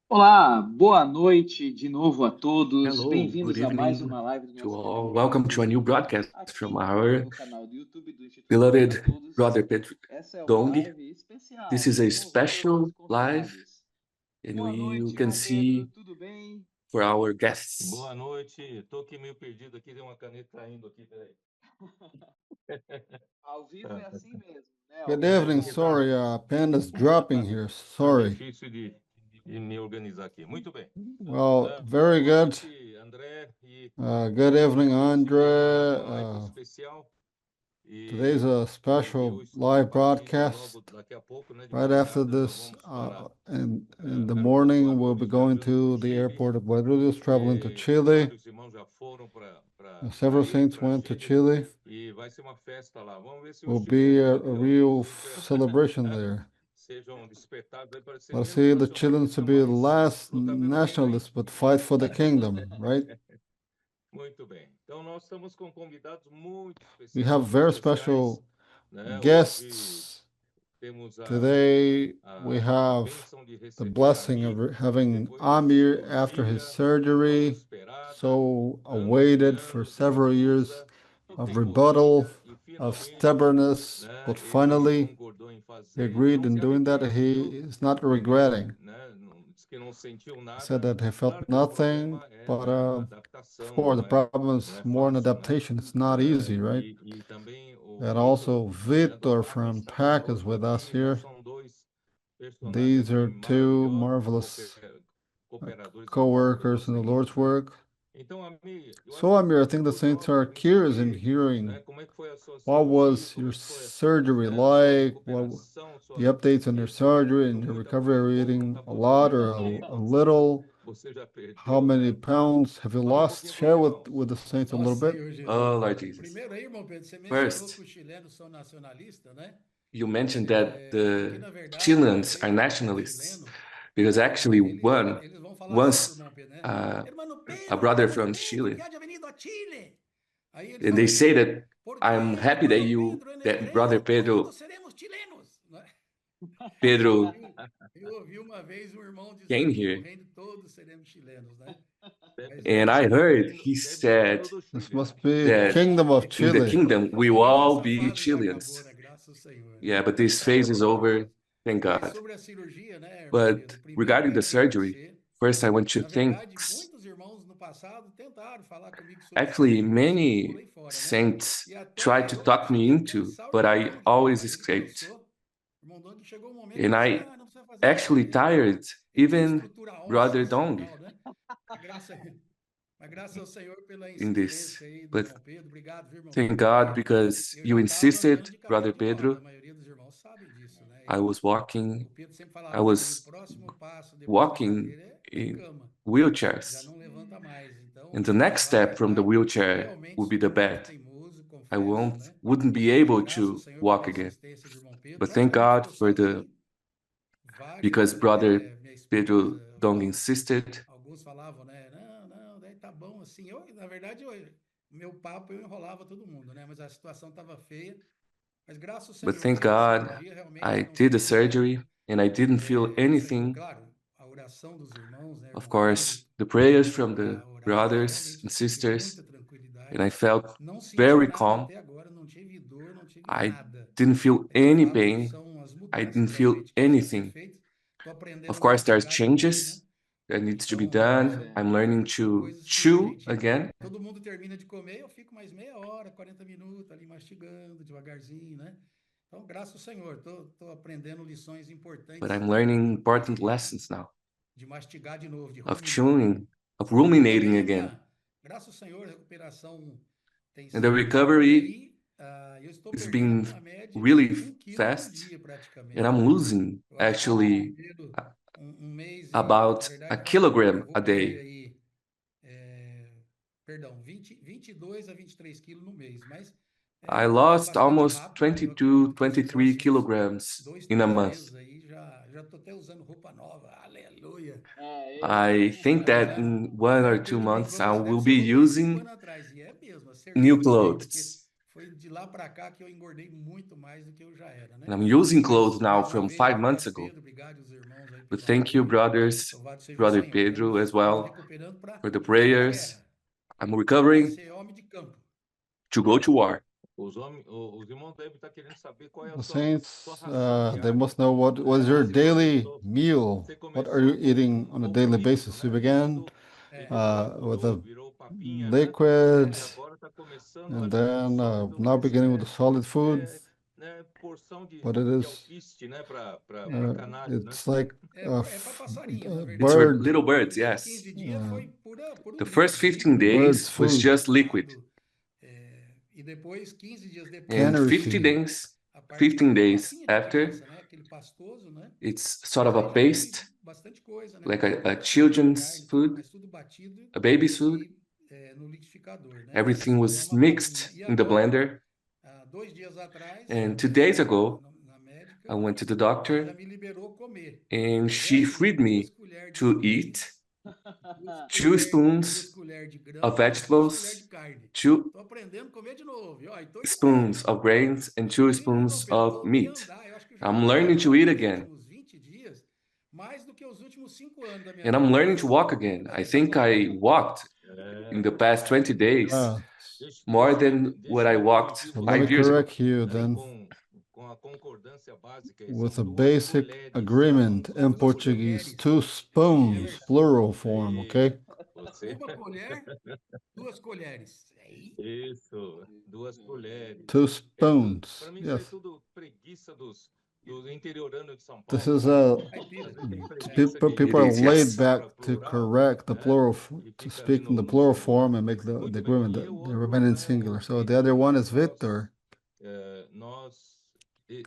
Olá, boa noite de novo a todos. Hello, good Bem-vindos a mais evening uma live do to nosso canal all. Irmãos Welcome to a new Unida, broadcast from aqui our no canal do YouTube do Instituto Vida para beloved Todos. brother Pedro Essa é uma Dong. live This especial is a com vários special live, convidados. and Boa you noite, can irmão Pedro, see tudo bem? for our guests. Boa noite, tô aqui meio perdido aqui, tem uma caneta caindo aqui, peraí. Ao vivo é assim mesmo, né? Ao Good vivo evening. não dá. Sorry, Panda's dropping here. Tá Sorry. difícil de me organizar aqui. Muito bem. Well, Boa very good. noite, André. E Good evening, hoje Andre. uma live especial. Today's a E special eu live participo broadcast. logo daqui a pouco, né? De Right after madrugada, nós this, vamos para in the Aeroporto morning, we'll be Guarulhos, going Brasil, no to the Chile. airport of Guarulhos, traveling to Chile. Vários irmãos já foram para Several aí, saints para went to Chile. Chile. E vai ser uma festa lá. Vamos ver se Will os be chilenos a ali, real nunca celebration there. sejam despertados aí para ser Let's menos see the nacionalistas, Chileans to be mais less lutar pelo reino, hein? nationalists, but fight for the kingdom, right? Muito bem. Então nós estamos com convidados muito We especiais, have very especiais, special né? Hoje guests. temos Today we a have bênção de the receber blessing Amir of having depois da Amir after his cirurgia tão surgery, esperada, so anos e awaited for anos de several years recusa, de of rebuttal, teimosia e of finalmente, stubbornness, né, but ele finally concordou em he fazer, agreed não in se doing that. arrepende, He viu? is not Ele, regretting. né, diz que não sentiu He said nada. that he felt Claro que o nothing, problema é but na of adaptação, course the problem não is é more in fácil, né? adaptation. It's not easy, right? E também o And Vitor, also né, do Victor PAC from está PAC is conosco with us aqui. here. São dois personagens These aqui are two maravilhosos, marvelous cooperadores na obra do co-workers in the Senhor, Lord's né? work. Então, Amir, eu acho So, que Amir, I você think the por saints nós, are a gente curious in saber, hearing né, como é que foi a sua what cirurgia, was como your é que foi, surgery né, sua like, recuperação, the sua updates on your e se surgery and comeu your muita recovery. coisa Are you boa, eating tá a podendo lot or comer, a ou little? você já How perdeu, many né? pounds have you Fala um lost? pouquinho para os Share irmãos. with the saints a Nosso little bit. Senhor Jesus. Oh, Lord Jesus. Primeiro aí, irmão Pedro, você mencionou First, que os chilenos são nacionalistas, né? you mentioned that Porque, the na verdade, uma Chileans vez are um nationalists chileno, because actually eles vão falar assim pro once irmão Pedro, né? uh, Irmão a Pedro, brother irmão from Pedro, Chile, que ha venido a Chile. Aí ele and fala they say assim, that porque, I'm happy irmão Pedro, en el that brother reino Pedro, todos seremos chilenos. Né? Pedro Eu ouvi uma vez um irmão came dizendo que no here, reino todos seremos chilenos, né? Mas and é, I heard he Deve ser o reino said do This Chile, né? must be that Kingdom of in the Chile. kingdom we will mas all essa be fase já acabou, Chileans. né? Graças ao Senhor, né? Yeah, but this phase is over, thank Mas God. sobre a cirurgia, né, irmão But Pedro? Primeiro eu regarding the quero surgery, agradecer. first I want to Na verdade, thanks. muitos irmãos no passado tentaram falar comigo sobre Actually, cirurgia, mas eu many pulei fora, né? saints E até tried to eu talk me cheguei a into, pensar o but irmão I Dong, always mas ele escaped. cansou. O irmão Dong chegou um momento que And falou assim: I ah, não precisa fazer não, actually tired ele tem even estrutura Brother óssea e Dong tal, né? Mas graças ao Senhor pela in this. insistência aí do But irmão Pedro. Obrigado, viu, irmão thank Pedro? God Porque because eu you já estava andando insisted, de Brother cadeira de roda. A Pedro. maioria dos irmãos sabem disso, né? I was O walking, Pedro sempre I falava para mim, o was próximo passo depois da walking cadeira é in cama, já wheelchairs. não levanta mais. And Então, the next falar a step from the verdade, eu wheelchair realmente would be sou the muito bed. teimoso, I confesso, né? wouldn't be Mas able graças ao to Senhor walk pela again. insistência do irmão Pedro. But thank Praticamente God ficou só for the assim. Vários, because Brother minha Pedro esposa, Dong insisted. alguns falavam, né? Não, não, daí tá bom assim. Eu, na verdade, meu papo eu enrolava todo mundo, né? Mas a situação estava feia. Mas graças ao But Senhor, thank né? A God cirurgia realmente I não did the senti nada. surgery and I didn't feel O Senhor, anything. claro, a oração dos irmãos, né? Of Irmão Pedro, course, the prayers from the orava e brothers realmente and eu senti sisters, muita and tranquilidade. I felt Não senti very nada calm. até agora, não tive dor, não tive I nada. didn't feel É de any fato, pain. são as I didn't mudanças feel realmente que precisam ser anything. feitas. Estou aprendendo Of a course, there's mastigar de novo, né? changes that needs to be Então, Pois done. é. I'm learning são to coisas que a chew gente. again. Todo mundo termina de comer, eu fico mais meia hora, 40 minutos ali mastigando devagarzinho, né? Então, graças ao Senhor, tô aprendendo lições But importantes I'm learning important de, lessons now de mastigar de novo, de of ruminar, né? chewing, of E ruminating também again. graças ao Senhor, a recuperação tem And the sido rápida recovery e eu estou is perdendo being uma média de really 1 quilo por fast, dia, and praticamente, I'm né? losing Eu acho que eu tenho actually comido um mês e, na about a verdade, eu kilogram vou a perder day. aí, perdão, 22 a 23 quilos no mês, mas I é lost bastante almost rápido. Eu 22, acredito que nos 23 próximos kilograms dois, in a três month. meses aí já tô até usando roupa nova, aleluia. I think Não, mas that in o 1 or irmão 2 Pedro bem months falou, I você deve will ser be novo de 5 using anos atrás. E é mesmo, new acertou em cheio, porque clothes. foi de lá para cá que eu engordei muito mais do que eu já era, And né? I'm using clothes Mas now mais uma from vez, 5 months obrigado, ago. Pedro, obrigado aos irmãos aí But thank you, brothers, Louvado seja o Brother Senhor. Pedro Estamos as well, recuperando para for the ir para a prayers. guerra, I'm para recovering ser homem de campo. to go to war. Os irmãos devem estar querendo saber qual é a The sua saints, ração they diária. must know what was your Você daily começou- meal. você What are you começou eating com on a daily líquido, basis? You né? began Líquido, É. depois with coagulou, a virou papinha, né? liquid, E agora está começando and ali then sólido, now mas beginning with the solid food. né, porção de But it is, alquiste, né, para canário, né? it's like É para passarinho, na It's verdade. for bird, little birds, Os yes. 15 dias foi puro The first líquido, 15 days Bird's was food. just liquid. E depois, 15 dias depois, And Cannery 50 feed. days, a parte 15 days papinha de after, criança, né? Aquele pastoso, né? it's sort of Aí a já teve paste, bastante coisa, né? like a Bastante children's carne, food, mas tudo batido a baby's food. no liquidificador, né? Everything Mas was é uma mixed papinha. E in the agora, blender. 2 dias atrás, And eu 2 fui days ago, na médica, I went to the ela já doctor me liberou comer. and Mas é she assim, freed 2 me colheres de to leite, eat 2 2 2 spoons colheres de grão of e 2 colheres vegetables, de carne. 2 Tô aprendendo a comer de novo. E, ó, e tô indo spoons bem. of grains, and 2 Viu, João spoons Pedro? of Voltei a meat. andar. Eu acho que eu já I'm andei learning to agora eat nos again. últimos 20 dias, mais do que os últimos 5 anos da minha And I'm vida. learning to walk again. I think I walked in the past 20 days Ah, more than what I walked so let me 5 years ago. correct you then. Com a concordância básica, With são a 2 basic colheres. agreement in Duas Portuguese, colheres. 2 spoons, plural form, okay? Você... Uma colher, 2 colheres. Aí, Isso, 2 colheres. 2 spoons, Para mim, isso é yes. tudo preguiça dos interiorano de São Paulo. This is caipira. people are It is, laid yes. back to correct the plural, to speak in the plural form and make the agreement, the remain in singular. So the other one is Victor, Nós,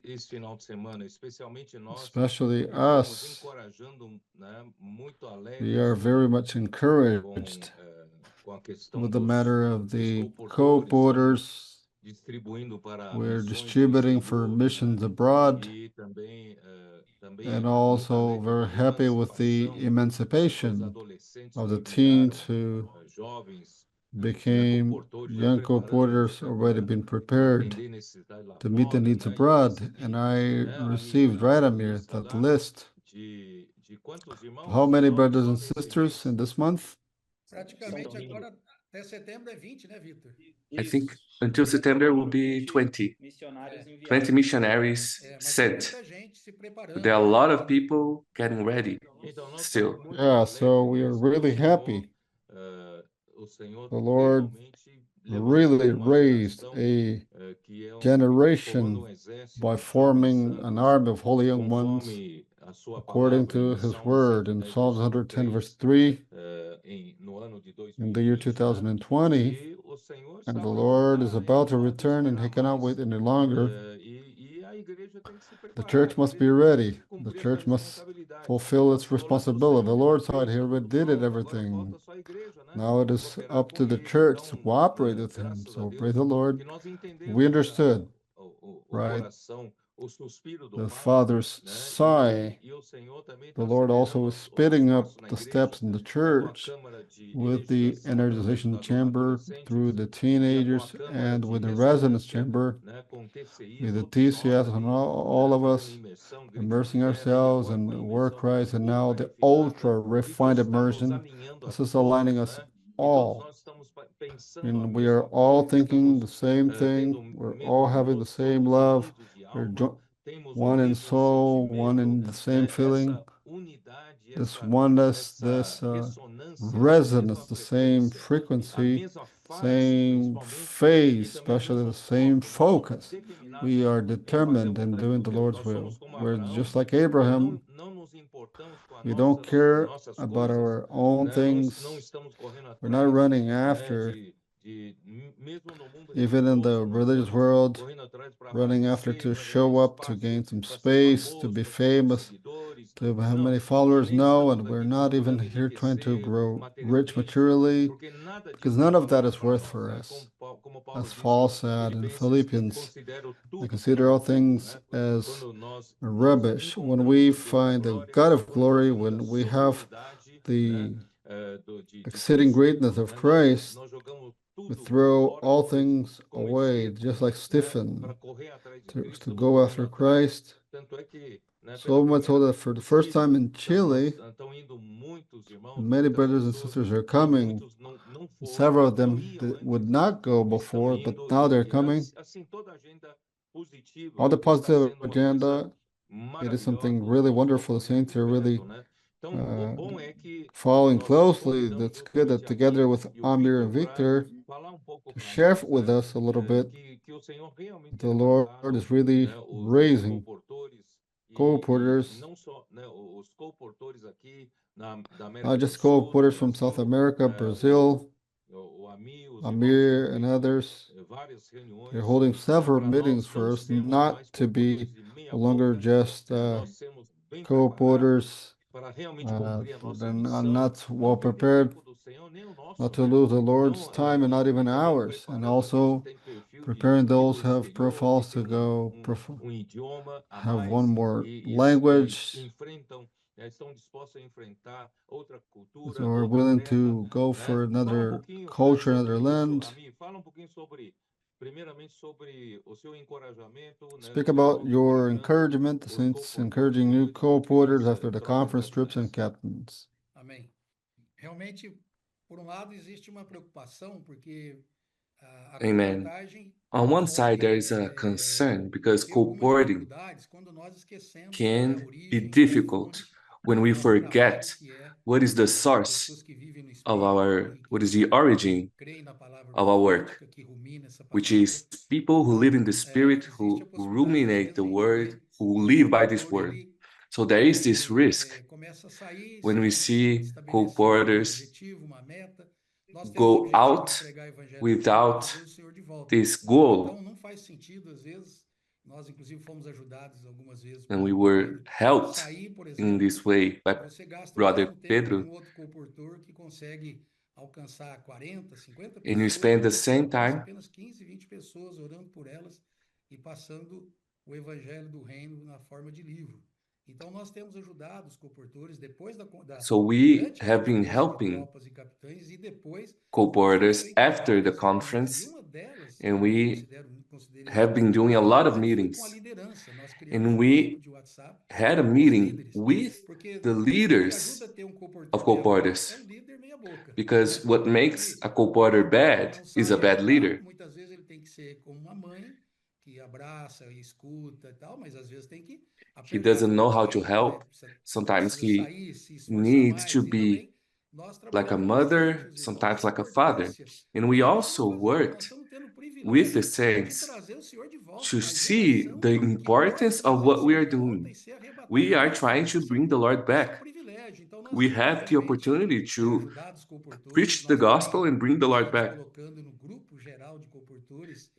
esse final de semana, especialmente nós, especially estamos us. encorajando, né, muito We alegres are very much com, encouraged com a questão with the dos matter of the co-portadores, co-porters. distribuindo para We're missões no distributing for exterior, missions né? abroad, E também and muito also alegre very com a happy with the emancipação dos emancipation adolescentes of the que teens viraram who jovens became co-portores, já young preparados co-porters para already been prepared atender necessidades lá to meet the fora, needs né? E eu abroad. recebi, And I né, a received Radomir lista that lá list. de quantos irmãos How many só brothers and nesse sisters in mês? this month? praticamente agora, até setembro é 20, né, Vitor? I think until September will be 20. missionários 20 enviados. missionaries Mas tem sent. muita gente se preparando. There are a lot of people getting ready. Então, nós Still. estamos muito Yeah, so alegres we are nisso. really happy. O Senhor The Lord realmente levantou really uma raised geração, a que é generation formando exército by de jovens forming an santos, army of holy young ones, conforme a sua according palavra em to his Salmo word in 110, Psalms versículo 110, verse 3, 3, no ano de in the year 2020, né? 2020. E o Senhor And está the para Lord is voltar about e to não return, and he esperar cannot mais. wait any longer. E a igreja tem que se The preparar, church a must be igreja tem ready. que The cumprir essa church must responsabilidade. fulfill its Do lado do responsibility. The Senhor já Lord's fez, side, he tá already tudo did it, pronto, agora everything. falta só a igreja, né? Now it is Cooperar up com to the ele. church to Então, cooperate with him. graças a So Deus praise the que Lord. nós We entendemos understood, o right? coração, o suspiro do The Pai, Father's né? sigh. E o Senhor também The está Lord also acelerando is os speeding up passos na the igreja, steps in the com a church Câmara de with the Legislação por meio energization dos chamber through adolescentes the e com a teenagers Câmara and de with the resonance Ressonância, chamber, né? Com TCI, with the todos nós TCS and ali, all of fazendo us imersão, grito de immersing guerra, e ourselves agora in com a Word imersão Christ, and now ultra the refinada, ultra e refined Deus está nos immersion. alinhando a This is aligning todos, us né? E todos all. nós estamos pensando a And we are mesma all coisa, thinking the estamos same tendo thing. o We're mesmo all having the amor, same somos love. unidos de We're alma, temos o one in mesmo soul, one sentimento, in the same feeling. essa unidade, This oneness, this ressonância, resonance, the same a frequency, mesma face, same principalmente, phase, e também o especially mesmo the same foco. Nós estamos focus. determinados We are em fazer a determined in vontade doing de the Deus. Lord's Nós will. somos como We're Abraão, just like Abraham. não nos importamos com We don't care nossas about coisas, our own né? things. Não estamos correndo We're not atrás, running né? after, Mesmo no mundo even in the religioso, nós religious estamos world, correndo atrás para running after aparecer, to para ganhar show up, to espaço, gain some para ser space, to famoso, be para ter muitos famous, seguidores. to have Não, many followers. nem No, estamos and we're aqui not even procurando here trying to enriquecer grow rich materialmente, materially, porque nada because disso none é of that valor is para worth nós, for né? us. Como Paulo As disse Paul em said in Filipenses, Philippians, considero I tudo consider como all pouco, things né? as Quando nós rubbish when encontramos we o Deus da find the glória, God of quando nós glory, vemos a when we have soberanidade, né? the De exceeding Cristo, greatness of né? Christ. Nós jogamos We tudo throw fora all como things como away, esterco, just like né? Stephen, Para correr atrás de to Cristo, go after correndo atrás Christ, Tanto é que, né, So pela much so primeira that vez for the no first time Chile, in Chile, estão indo muitos irmãos, many muitas brothers and pessoas, sisters are e coming. muitos não foram, Several of não them iam would antes, not go estão before, but indo, now they're e coming. assim, toda a agenda positiva All the está positive sendo uma coisa agenda, it is something maravilhosa, really os wonderful. The saints are really perto, né? Então, o bom é que following nós closely. convidamos That's o good that Convite together Amir with e o Amir and Victor Victor, para falar um pouco to para share nós, with né? us a little bit, Que o Senhor realmente the tem Lord levantado, is really né, os raising co-portores e co-porters, não só, né, os co-portores aqui da América not do just Sul, do co-porters from South Brasil, America, Brazil, o Amir, os irmãos Amir, têm and feito others. várias They're reuniões, holding né, several para meetings nós for não us sermos not mais to be co-portores de meia no longer boca, just nós sermos bem preparados co-porters, para realmente cumprir a nossa and missão, not não well perder prepared, tempo do Senhor, nem o nosso, not to né? lose the Lord's Então, time and not even também ours, and preparando aqueles que also têm perfil de preparing ir para those o who have exterior, que profiles to têm go, idioma a have one mais more e language, enfrentam, estão dispostos a enfrentar outra cultura, so we're outra willing terra, to go né? for Fala another pouquinho, né, culture, sobre another isso, land. Ami, fala pouquinho sobre, primeiramente, sobre o seu encorajamento, né, Speak dos about irmãos your encorajando encouragement, the os saints co-portores encouraging new depois de co-porters essa after the troca de conference trips and capitães. captains. Amém. Realmente, por um lado, existe uma preocupação, porque a Amen. co-portagem On one side, there pode is a concern because ter algumas co-porting dificuldades quando nós esquecemos qual é a can be origem, a difficult fonte when do we nosso trabalho, forget que é what is the as source pessoas que vivem no of Espírito e what is que the origin creem na palavra of our work, profética, que rumina essa which palavra. is people who live in Então, the Spirit, existe who a possibilidade, às ruminate vezes, the a gente word, vê who que o live by this co-portor, word. ele So there is this risk começa a sair when we sem see estabelecer um co-porters objetivo, uma meta. Nós temos o go objetivo de out pregar o evangelho do reino e without trazer o Senhor de volta. this goal. Então, não faz sentido, às vezes, nós, inclusive, fomos ajudados algumas vezes And por we irmão were Pedro, helped sair, por in exemplo, this way by você gasta o Brother mesmo tempo de Pedro, um outro co-portor que consegue alcançar 40, 50 and you pessoas, spend e the você same alcança time apenas 15, 20 pessoas orando por elas e passando o evangelho do reino na forma de livro. Então, nós temos ajudado os co-portores depois So we durante a have been conferência de helping tropas e capitães e depois nós temos co-porters feito after the várias reuniões. E conference, uma delas, and eu we considerei have been doing a lot of foi com a meetings. liderança. Nós criamos And um grupo we de WhatsApp had a com os meeting líderes, with porque the o que leaders ajuda a ter um of co-portor meia boca é co-porters, um líder meia boca, because né? what makes a co-porter Ele bad não is a sabe bad ajudar, leader. muitas vezes ele tem que ser como uma mãe que abraça e escuta e tal, mas às vezes tem que He apertar doesn't um know how to pouquinho, né? help. Sometimes Precisa he sair, se esforçar needs to mais. E be também nós like a trabalhamos bastante mother, os irmãos sometimes na like a father. importância And we do que nós also estamos fazendo. Nós worked estamos tendo o with the privilégio de saints trazer o Senhor de volta, to a see geração the que pode importance of trazer o what we Senhor are de volta doing. e ser We arrebatada are com a trying to promessa. bring the Lord Isso é um back. privilégio. Então nós We temos have the realmente opportunity to ajudado os co-portores. preach the Nós gospel também and bring the Lord estamos back. colocando no grupo geral de co-portores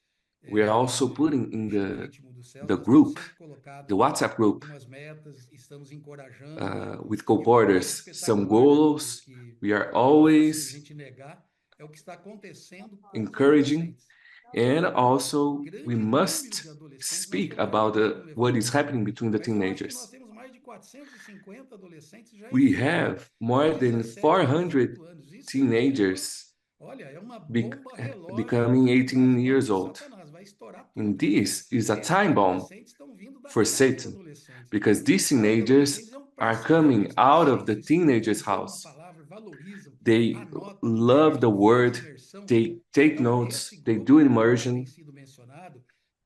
We are also putting in Vigília Íntimo dos Céus. the Nós temos group, sempre colocado the WhatsApp group, algumas metas, estamos encorajando with e uma coisa co-porters, some espetacular, goals. que We are é impossível a always gente negar, é o que está acontecendo com os encouraging, adolescentes. and also we Grande número must de adolescentes, nós speak temos about perdido no what is evangelho, happening between the mas eu acho que nós teenagers. temos mais de 450 adolescentes já em We linha, have more de than 17 a 400 18 anos. Isso é um número, teenagers olha, é uma bomba relógio becoming 18 nas mãos years de old. Satanás, vai estourar And tudo. this is a Esses time bomb adolescentes estão vindo da for casa dos Satan, adolescentes. because these A casa dos teenagers adolescentes é um are presépio, coming eles estão out cheios of the do Espírito, teenager's eles ouvem a house. palavra, valorizam, They anotam, love the imergem, fazem word, imersão. they take Então, notes, esse they grupo do que tem immersion. sido mencionado,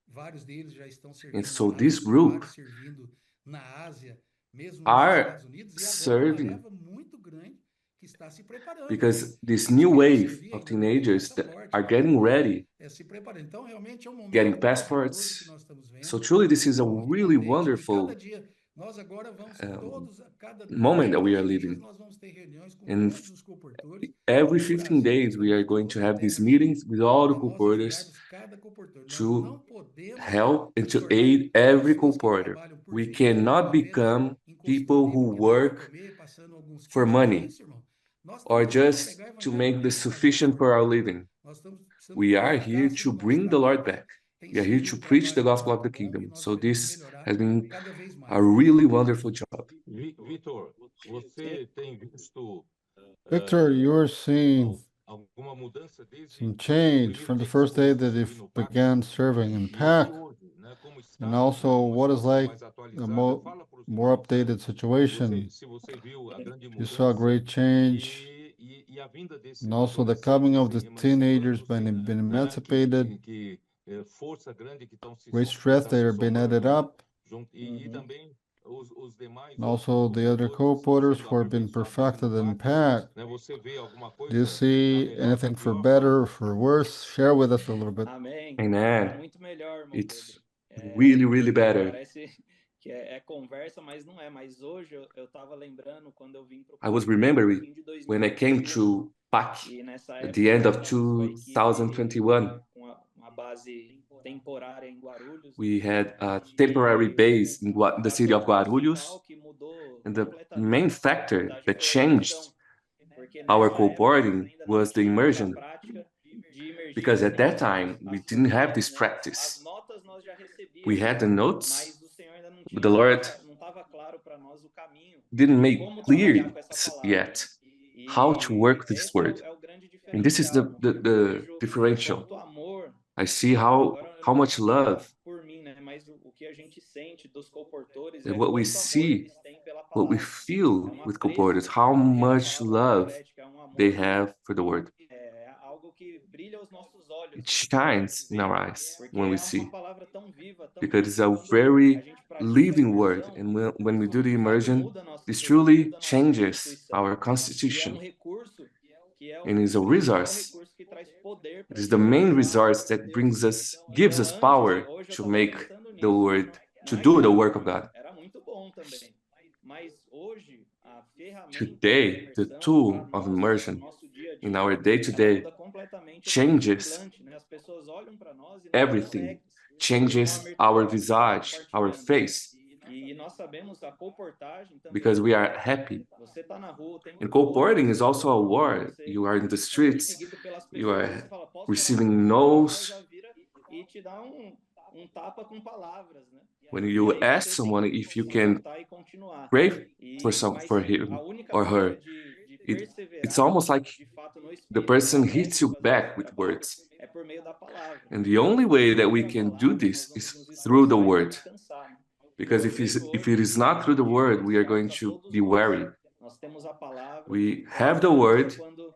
vários deles já estão And servindo so na this África, group vários servindo na Ásia, mesmo nos are Estados Unidos, e agora uma serving leva muito grande que está se preparando. because this Eles new querem wave servir, of ainda não tem teenagers that passaporte, are mas getting estão ready, se preparando. Então, realmente é um momento getting maravilhoso que passports. nós estamos vendo. So truly, this is a Estou muito really contente que cada wonderful dia nós agora vamos todos, a cada moment that we are 15 dias living. nós vamos ter reuniões com And todos os co-portores every do 15 Brasil days, we are praticamente, going ou to da have these Terra, meetings with all the para nós co-porters ajudarmos cada co-portor. Nós não to podemos help and nos to tornar aid every pessoas que co-porter. trabalham por We dinheiro ou cannot apenas become encostando people aí who porque dá para work comer, passando alguns for kits. Não é money isso, irmão. Nós or estamos aqui para just pregar o to evangelho do make the reino e trazer o sufficient Senhor for de our volta. living. Nós estamos We are colocando here to no nosso bring the Lord trabalho. back. Tem We are here sido to um preach the trabalho gospel of muito the bom e kingdom. nós So queremos this melhorar has been cada vez a mais. really wonderful job. Vitor, você tem visto Victor, you're seeing alguma mudança desde some o change primeiro from the dia que first você day começou a that you servir no PAC began serving in e até PAC hoje, And also, what is like the more updated situation? You saw a great change. And also the coming of the teenagers been emancipated, great stress that are being added up. And also the other co-porters who have been perfected and packed. Do you see anything for better or for worse? Share with us a little bit. Amém. Amen. Muito melhor, irmão It's Kleber. really, really better. Parece que é conversa, mas não é. Mas hoje eu tava lembrando quando eu vim pro I was Pará, no remembering fim de when I came 2021, to PAC e nessa at época the end of nós tínhamos uma equipe 2021. com uma base temporária em Guarulhos. We had a temporary base in the city of Guarulhos, Principal que mudou and the completamente main a factor abordagem that foi a changed imersão, porque our nessa época co-boarding nós ainda não was the tínhamos a immersion, prática de imergir because at that as time we as didn't have this turminhas, né? As practice. notas nós já We recebíamos, had the notes, mas o Senhor ainda não but tinha the Lord não estava claro para nós o caminho didn't de make como clear trabalhar com essa palavra. yet how to work with this Esse word. é o grande And this is diferencial, irmão. Eu the vejo differential. quanto amor. I see Agora eu how não much posso falar love por mim, né? Mas o que a gente sente dos comportores and é what we quanto amor see, eles têm pela what we palavra. feel É um with apreço co-porters, how pela much palavra love profética, é um amor they que have for the word. é algo que brilha aos nossos olhos It quando a gente shines in vê, our eyes porque when we é uma see, palavra tão viva, tão because it's a quando a very gente pratica a living word. imersão, And when we isso do the de fato immersion, muda a nossa this vida, truly muda a nossa changes constituição. our E é constitution recurso que é and is a principal resource. recurso que traz poder It para a is the gente main realizar a resource obra de that Deus. gives Então, us power hoje eu to estava make pensando the nisso, word, to não é do que the work of God. era muito bom também, mas hoje a ferramenta da Today, the imersão tool para of nós, no immersion nosso dia a in dia, our ela day-to-day muda completamente o nosso changes semblante, né? As pessoas olham para nós e nos veem everything, alegres, changes como a our Mirtz visage, our compartilhando. face, E nós sabemos a comportagem também because é we uma are guerra. happy. Você tá na rua o tempo And todo, co-porting is also a war. você You are in the é streets, perseguido pelas you pessoas, are você fala, posso orar por receiving você? Ela no's. já vira e te dá um tapa com palavras, né? When E you aí ask você tem someone que if you se can levantar e continuar. pray for Mas for a him única or maneira her, de it's perseverar almost like de fato no the Espírito, person através hits de you fazer back esse with trabalho, words. é por meio da palavra. And the only way that we Sem a can do palavra, this nós is vamos nos through the esforçar e word. vamos cansar, né? Because Eu if vejo it hoje is not through the um dia word, we are crucial going para to todos be nós. weary. Nós temos a palavra. We Às have the vezes, word. quando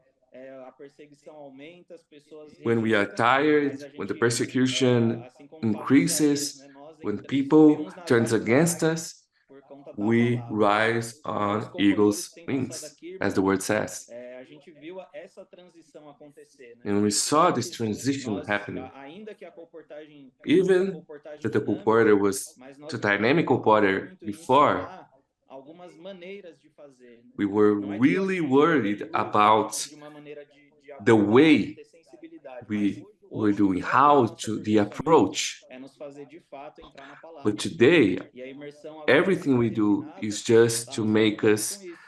a perseguição aumenta, as pessoas When we are rejeitam, mas tired, a when the gente, persecution assim como fala Isaías, increases, né, nós when subimos people nas turns asas da against águia us, por conta da we palavra. rise Então, os on comportores eagle's que têm passado wings, aqui, as the irmão, word says. a gente viu essa transição acontecer, né? And we saw this Antes, transition nós, happening. ainda que a comportagem fosse a Even comportagem that the dinâmica, co-porter was mas the nós dynamic nos preocupávamos co-porter muito em before, ensinar algumas maneiras de fazer, né? we were Não é que hoje really seja worried perigoso about de uma maneira de the abordar, de way ter sensibilidade, mas we were hoje o doing, foco da how nossa to the aperfeiçoamento approach. é nos fazer de fato entrar na palavra. But today, E a imersão agora everything we do refinada is just está to nos make ajudando us com isso.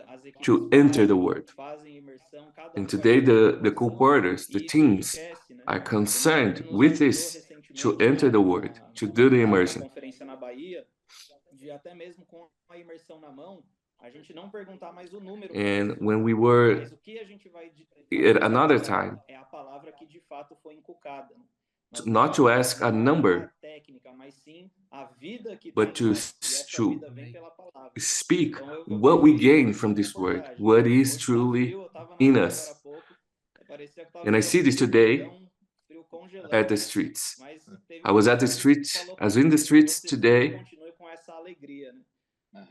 As equipes to enter the word. fazem imersão, cada And com a today, sua the preocupação, co-porters, the e isso teams enriquece, né? are O Marcelo concerned nos with ajudou this to recentemente enter the word, to do the na immersion. conferência na Bahia, de até mesmo com a imersão na mão, a gente não perguntar mais o número para And pessoa, when we were mas o que a gente vai at another time, é a palavra que de fato foi inculcada, né? Nós not to ask a não é number, a técnica, mas sim a vida que tá but em to, nós, e essa to vida vem pela palavra. speak Então eu what vejo we isso gain muito from na this word, comportagem. what is Hoje tá truly frio, eu tava na in rua us. agora há pouco, parecia que tava And I see this frio, today então, frio congelante. at the streets. Mas teve I was uma at the pessoa que streets, falou I was pra in the mim, streets você sempre today. continue com essa alegria, né?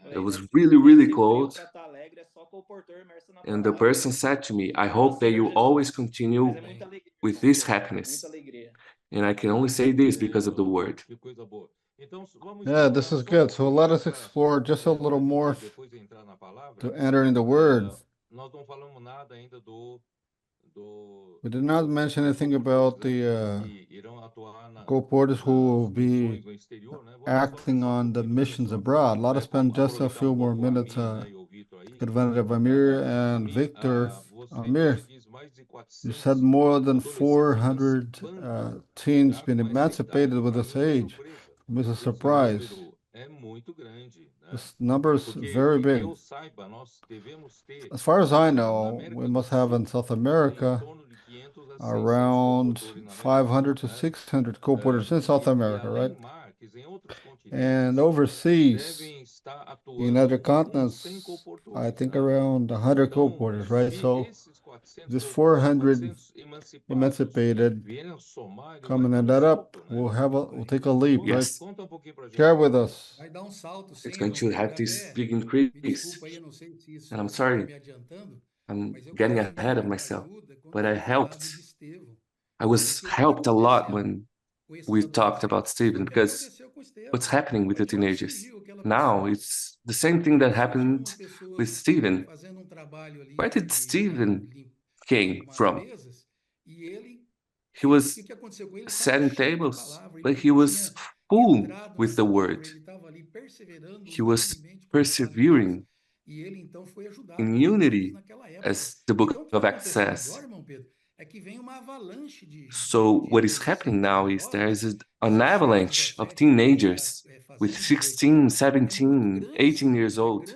It was really, really cold. Pra tá alegre é só com o portão imerso na And the palavra. person said to me, I hope that you always continue Mas é muita alegria, with irmão, this muita happiness. alegria. And I can only say this because of the word. Que coisa boa. Então, vamos Yeah, this is só good. So let us pra- explore just a little more depois de entrar na palavra, to enter in the word. nós não falamos nada ainda do We did not mention anything about the que irão atuar co-porters who will nas be missões no exterior, né? acting on the missions abroad. Let us spend just a few more minutes take advantage of Amir and Victor. Amir, you said more than 400 teens been emancipated with this age. It was a surprise. This number is very big. As far as I know, we must have in South America around 500 to 600 co-porters in South America, right? And overseas, in other continents, I think around 100 co-porters, right? So this 400 emancipated, coming and that up, we'll take a leap, Yes. right? Share with us. It's going to have this big increase. And I'm sorry, I'm getting ahead of myself, but I was helped a lot when we talked about Stephen, because what's happening with the teenagers now, it's the same thing that happened with Stephen. Where did Stephen came from? He was setting tables, but he was full with the word. He was persevering in unity, as the book of Acts says. So what is happening now is there is an avalanche of teenagers with 16, 17, 18 years old.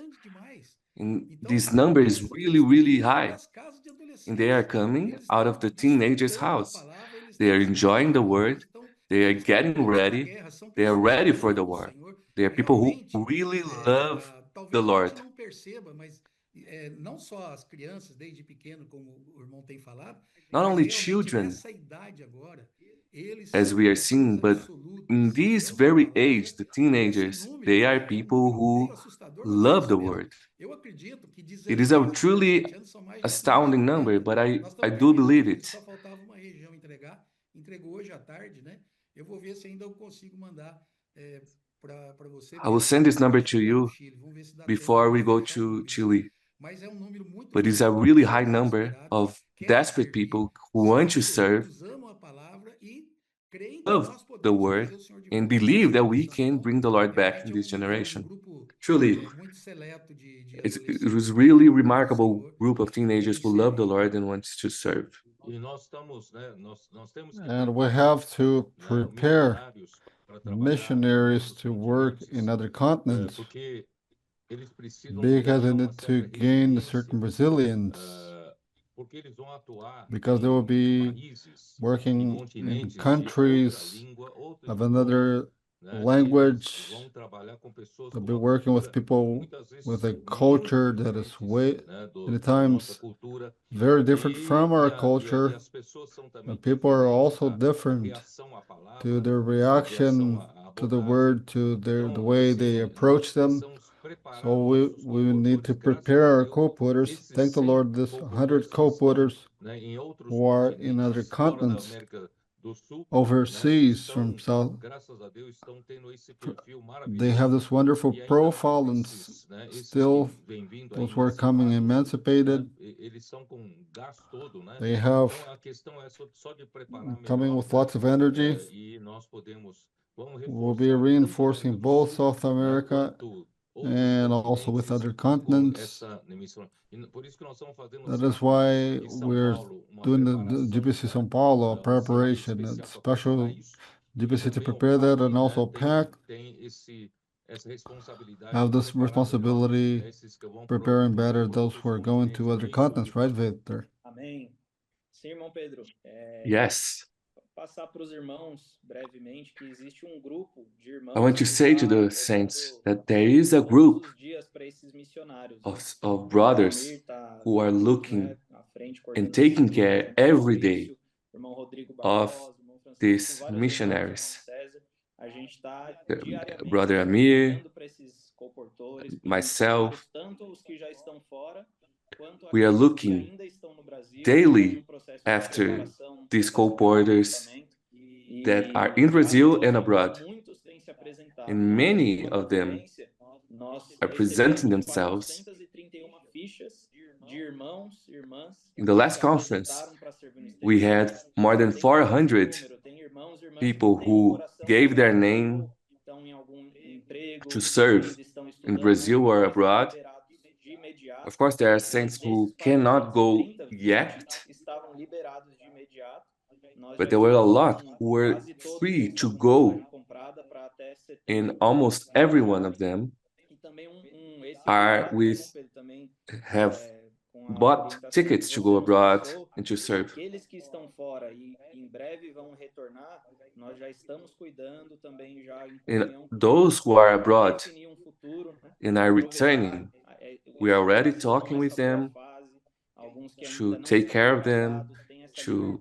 And this number is really, really high. And they are coming out of the teenager's house. They are enjoying the word. They are getting ready. They are ready for the war. They are people who really love the Lord. Not only children, as we are seeing, but in this very age, the teenagers, they are people who love the word. It is a truly astounding number, but I do believe it. I will send this number to you before we go to Chile. But it's a really high number of desperate people who want to serve, love the word, and believe that we can bring the Lord back in this generation. Truly, it was really remarkable group of teenagers who love the Lord and wants to serve. And we have to prepare missionaries to work in other continents, because they need to gain a certain resilience, because they will be working in countries of another language. They'll be working with people with a culture that is many times very different from our culture. And people are also different to their reaction to the word, to the way they approach them. So we need to prepare our co-porters. Thank the Lord, this 100 co-porters who are in other continents, overseas from South, they have this wonderful profile, and still those who are coming emancipated, they have coming with lots of energy. We'll be reinforcing both South America and also with other continents. That is why we're doing the GBC São Paulo preparation, a special GBC to prepare that, and also PAC have this responsibility preparing better those who are going to other continents, right, Victor? Amém. Sim, irmão Pedro. Yes. Passar para os irmãos brevemente que existe grupo de irmãos. I want to say to the saints that there is a group of brothers who are looking and taking care every day of these missionaries. Brother Amir, myself, we are looking daily after these co-porters that are in Brazil and abroad. And many of them are presenting themselves. In the last conference, we had more than 400 people who gave their name to serve in Brazil or abroad. Of course, there are saints who cannot go yet, but there were a lot who were free to go in almost every one of them have bought tickets to go abroad and to serve. Aqueles que estão fora e em breve vão retornar, nós já estamos cuidando também já em And those who are abroad definir futuro, né? and are returning, we are already talking with them to take care of them, to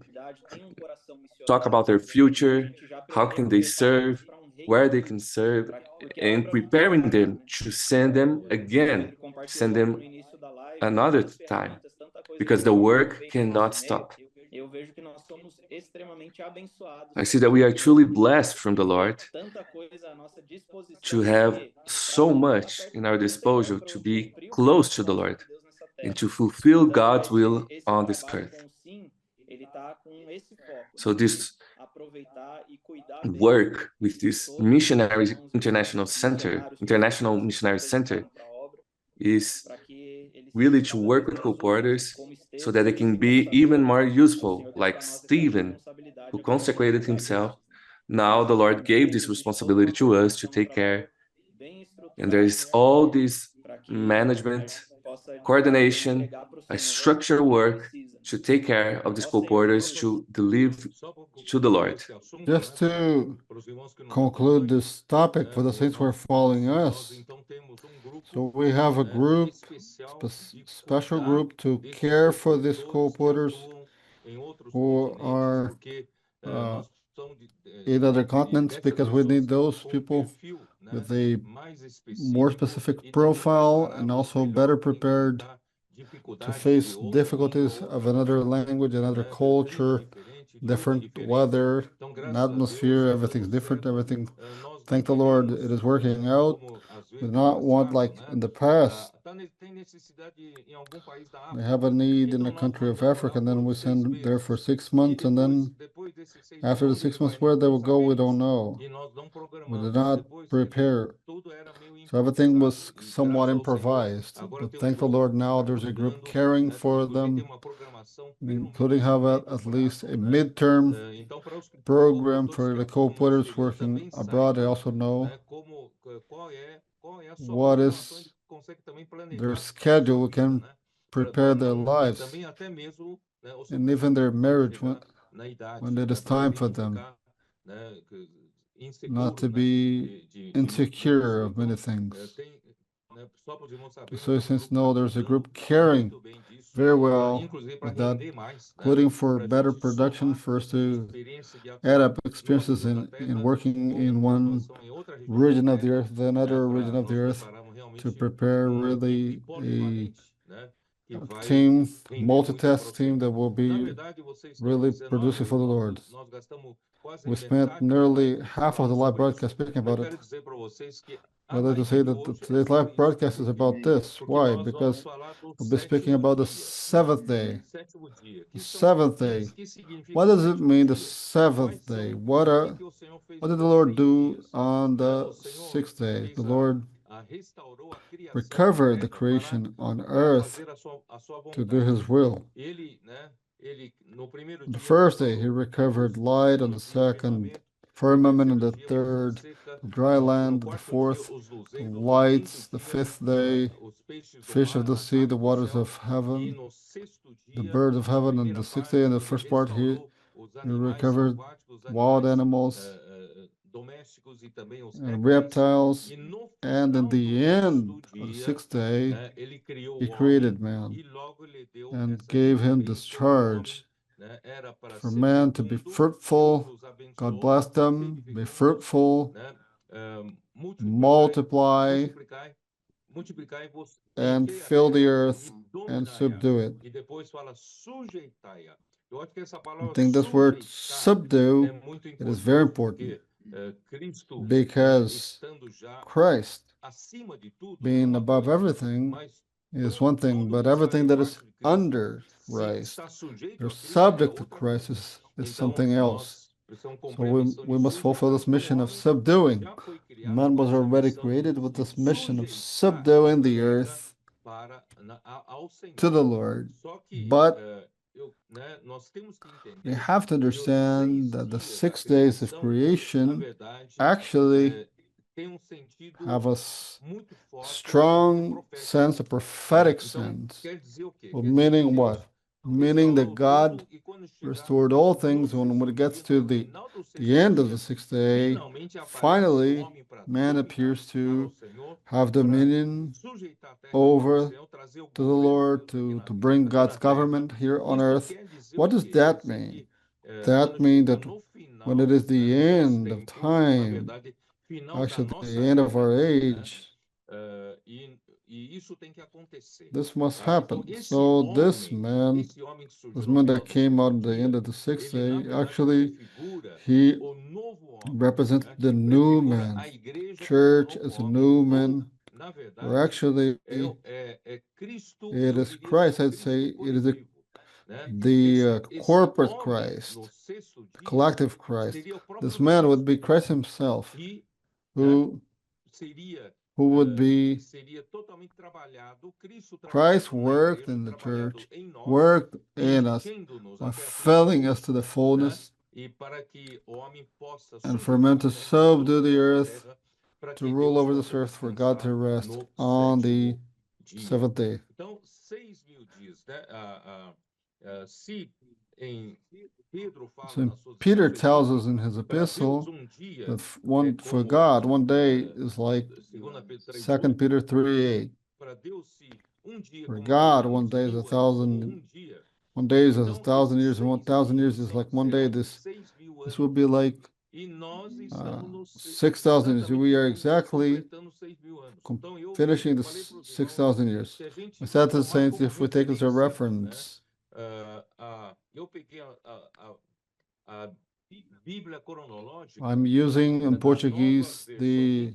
talk about their future, how can they serve, where they can serve, and preparing them to send them again, send them another time, because the work cannot stop. I see that we are truly blessed from the Lord to have so much in our disposal to be close to the Lord and to fulfill God's will on this earth. So this work with this missionary international missionary center is really to work with co-porters so that they can be even more useful, like Stephen, who consecrated himself. Now the Lord gave this responsibility to us to take care. And there is all this management, coordination, a structured work to take care of these co-porters to deliver to the Lord. Just to conclude this topic for the saints who are following us, so we have a group, special group to care for these co-porters who are in other continents, because we need those people with a more specific profile and also better prepared to face difficulties of another language, another culture, different weather, an atmosphere. Everything's different, everything. Thank the Lord, it is working out. We do not want, like in the past, we have a need in a country of Africa, and then we send there for 6 months, and then after the 6 months, where they will go, we don't know. We did not prepare. So everything was somewhat improvised. But thank the Lord, now there's a group caring for them, including have at least a midterm program for the co-porters working abroad. I also know what is their schedule, can prepare their lives and even their marriage when it is time for them, not to be insecure of many things. So since no, there's a group caring very well with that, including for better production, first to add up experiences in working in one region of the earth, then another region of the earth, to prepare really a team, multitask team that will be really producing for the Lord. We spent nearly half of the live broadcast speaking about it. I'd like to say that today's live broadcast is about this. Why? Because we'll be speaking about the seventh day. The seventh day. What does it mean, the seventh day? What did the Lord do on the sixth day? The Lord recovered the creation on earth to do his will. On the first day, he recovered light. On the second, firmament. On the third, dry land. The fourth, the lights. The fifth day, fish of the sea, the waters of heaven, the birds of heaven. And the sixth day, in the first part, he recovered wild animals and reptiles. And in the end of the sixth day, he created man and gave him discharge for man to be fruitful. God blessed them, be fruitful, multiply, and fill the earth and subdue it. I think this word subdue, it is very important, because Christ, being above everything, is one thing, but everything that is under Christ, or subject to Christ, is something else. So we must fulfill this mission of subduing. Man was already created with this mission of subduing the earth to the Lord. But We have to understand that the 6 days of creation actually have a strong sense, a prophetic sense, of meaning what? Meaning that God restored all things. When it gets to the end of the 6th day, finally, man appears to have dominion over to the Lord, to bring God's government here on earth. What does that mean? That means that when it is the end of time, actually the end of our age, this must happen. So this man that came out at the end of the 6th day, actually, he represents the new man. Church is a new man. Or actually, it is Christ, I'd say, it is the corporate Christ, the collective Christ. This man would be Christ himself, who would be Christ worked in the church, worked in us, by filling us to the fullness, and for men to subdue the earth, to rule over this earth, for God to rest on the 7th day. So Peter tells us in his epistle that for God, one day is like 2 Peter 3:8. For God, one day is 1,000. One day is 1,000 years, and 1,000 years is like one day. This will be like 6,000 years. We are exactly finishing the 6,000 years. I said to the saints, if we take as a reference, I'm using in Portuguese the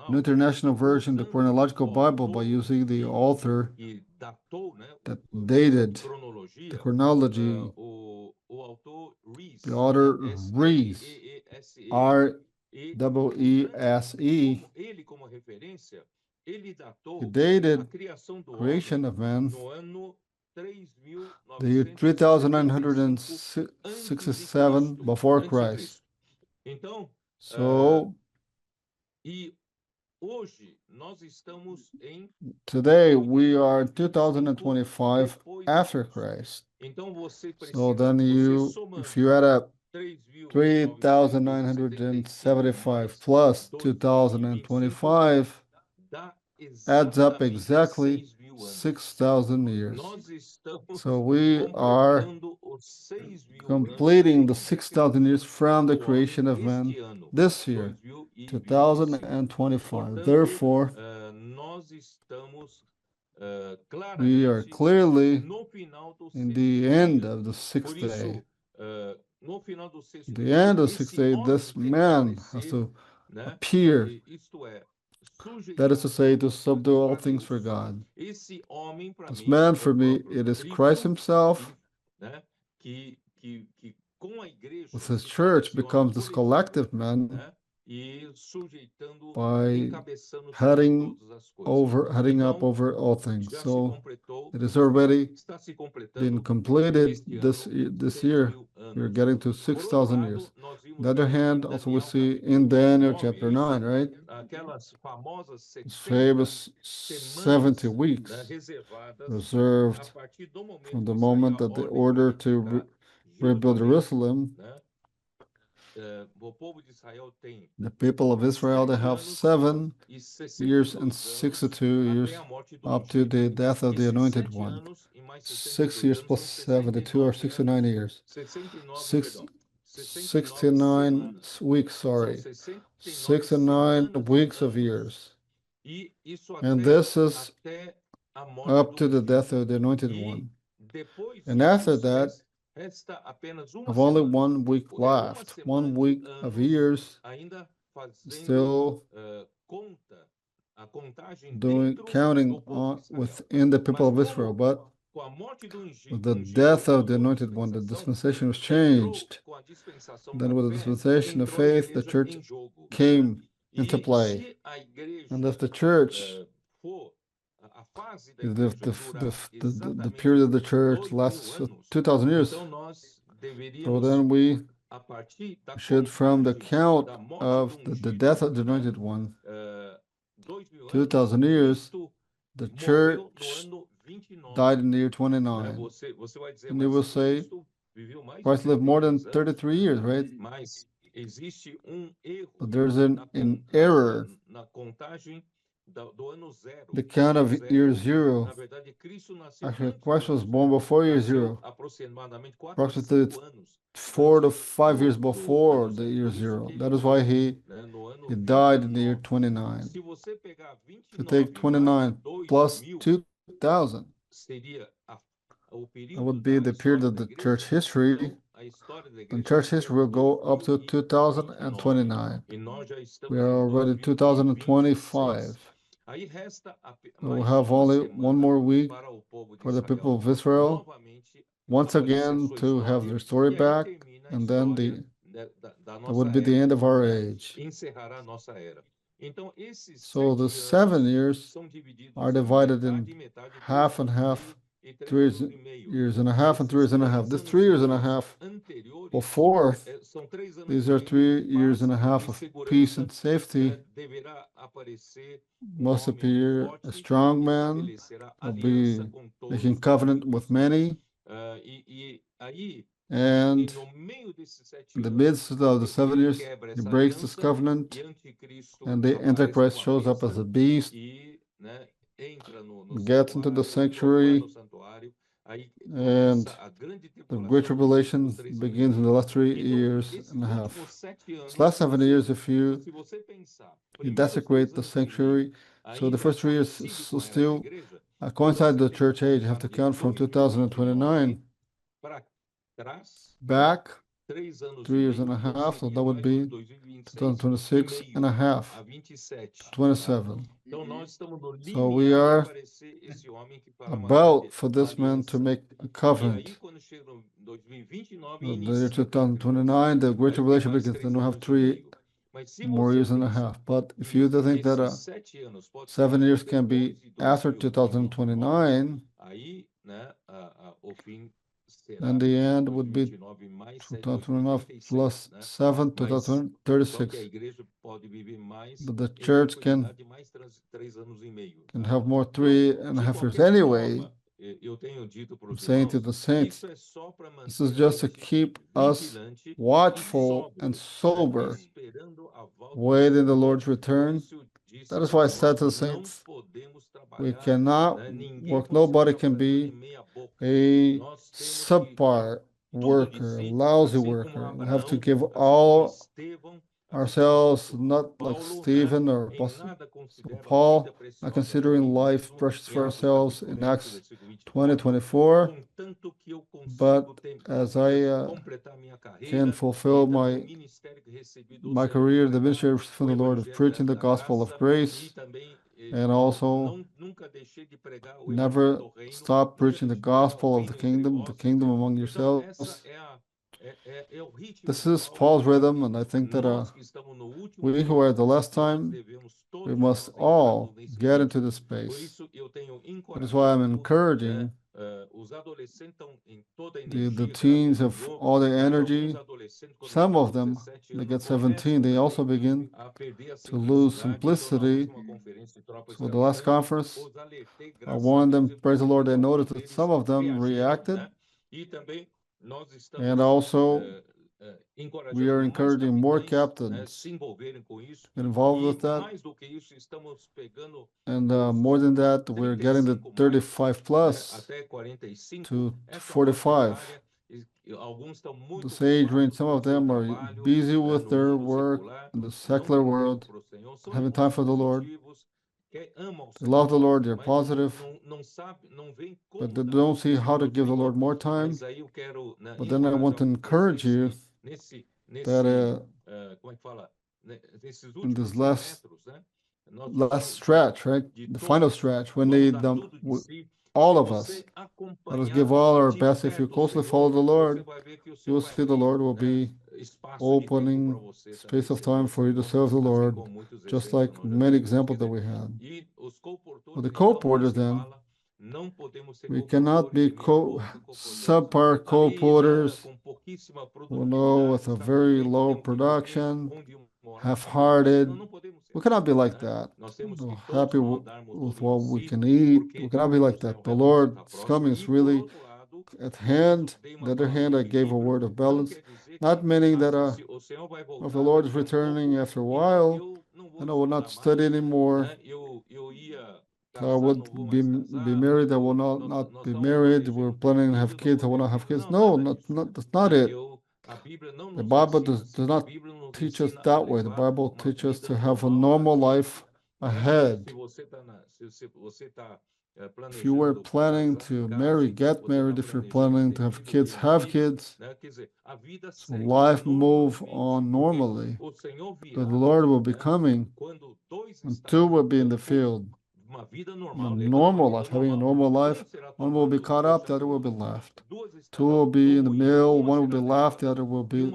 New International Version, the Chronological Bible, by using the author that dated the chronology, the author Rees, R-E-E-S-E. He dated creation of man the year 3,967 before Christ. So today we are 2025 after Christ. So then if you add up 3,975 plus 2025, adds up exactly 6,000 years. So we are completing the 6,000 years from the creation of man this year, 2025. Therefore, we are clearly in the end of the 6th day. The end of the 6th day, this man has to appear. That is to say, to subdue all things for God. This man, for me, it is Christ himself, with his church, becomes this collective man by heading up over all things. So it is already been completed this year. We're getting to 6,000 years. On the other hand, also we see in Daniel chapter 9, right? This famous 70 weeks reserved from the moment that the order to rebuild Jerusalem. The people of Israel, they have 7 years and 62 years up to the death of the Anointed One. 6 years plus 72 or 69 years. 69 weeks, sorry. 69 weeks of years. And this is up to the death of the Anointed One. And after that, of only 1 week left, 1 week of years, still counting on within the people of Israel. But with the death of the Anointed One, the dispensation was changed. Then with the dispensation of faith, the church came into play. And if the church the period of the church lasts 2,000 years. So then we should, from the count of the death of the Anointed One, 2,000 years, the church died in the year 29. And you will say, Christ lived more than 33 years, right? But there's an error. The count of year zero. Actually, Christ was born before year zero. Approximately 4 to 5 years before the year zero. That is why he died in the year 29. If you take 29 plus 2,000, that would be the period of the church history. And church history will go up to 2029. We are already 2025. We'll have only one more week for the people of Israel once again to have their story back, and then that would be the end of our age. So the 7 years are divided in half and half, 3 years and a half and 3 years and a half. This 3 years and a half before, these are 3 years and a half of peace and safety. Must appear a strong man, will be making covenant with many. And in the midst of the 7 years, he breaks this covenant, and the Antichrist shows up as a beast, gets into the sanctuary, and the Great Tribulation begins in the last 3 years and a half. This last 7 years, if you desecrate the sanctuary, so the first 3 years still coincide the church age. You have to count from 2029 back 3 years and a half, so that would be 2026 and a half, 27. So we are about for this man to make a covenant. The year 2029, the Great Tribulation begins, then we'll have 3 more years and a half. But if you think that 7 years can be after 2029, then the end would be 2029 plus 7, 2036. But the church can have more 3.5 years anyway. I'm saying to the saints, this is just to keep us watchful and sober, waiting the Lord's return. That is why I said to the saints, we cannot work, nobody can be a subpar worker, a lousy worker. We have to give all ourselves, not like Stephen or Paul, not considering life precious for ourselves in Acts 20:24. But as I can fulfill my career, the ministry from the Lord of preaching the gospel of grace, and also never stop preaching the gospel of the kingdom among yourselves. This is Paul's rhythm, and I think that we who are at the last time, we must all get into this space. That is why I'm encouraging the teens of all the energy. Some of them, they get 17, they also begin to lose simplicity. So the last conference, I warned them, praise the Lord, I noticed that some of them reacted. And also, we are encouraging more captains involved with that. And more than that, we're getting the 35 plus to 45. This age range, some of them are busy with their work in the secular world, having time for the Lord. They love the Lord, they're positive, but they don't see how to give the Lord more time. But then I want to encourage you that in this last stretch, right, the final stretch, we need them, all of us. Let us give all our best. If you closely follow the Lord, you will see the Lord will be opening space of time for you to serve the Lord, just like many examples that we had. With the co-porters, then, we cannot be subpar co-porters who know with a very low production, half-hearted. We cannot be like that. Happy with what we can eat. We cannot be like that. The Lord's coming is really at hand. On the other hand, I gave a word of balance, not meaning that if the Lord is returning after a while, and I will not study anymore. I would be married. I will not be married. We're planning to have kids. I will not have kids. No, that's not it. The Bible does not teach us that way. The Bible teaches us to have a normal life ahead. If you were planning to marry, get married. If you're planning to have kids, have kids. So life move on normally. The Lord will be coming, and two will be in the field. A normal life, having a normal life, one will be caught up, the other will be left. Two will be in the middle, one will be left, the other will be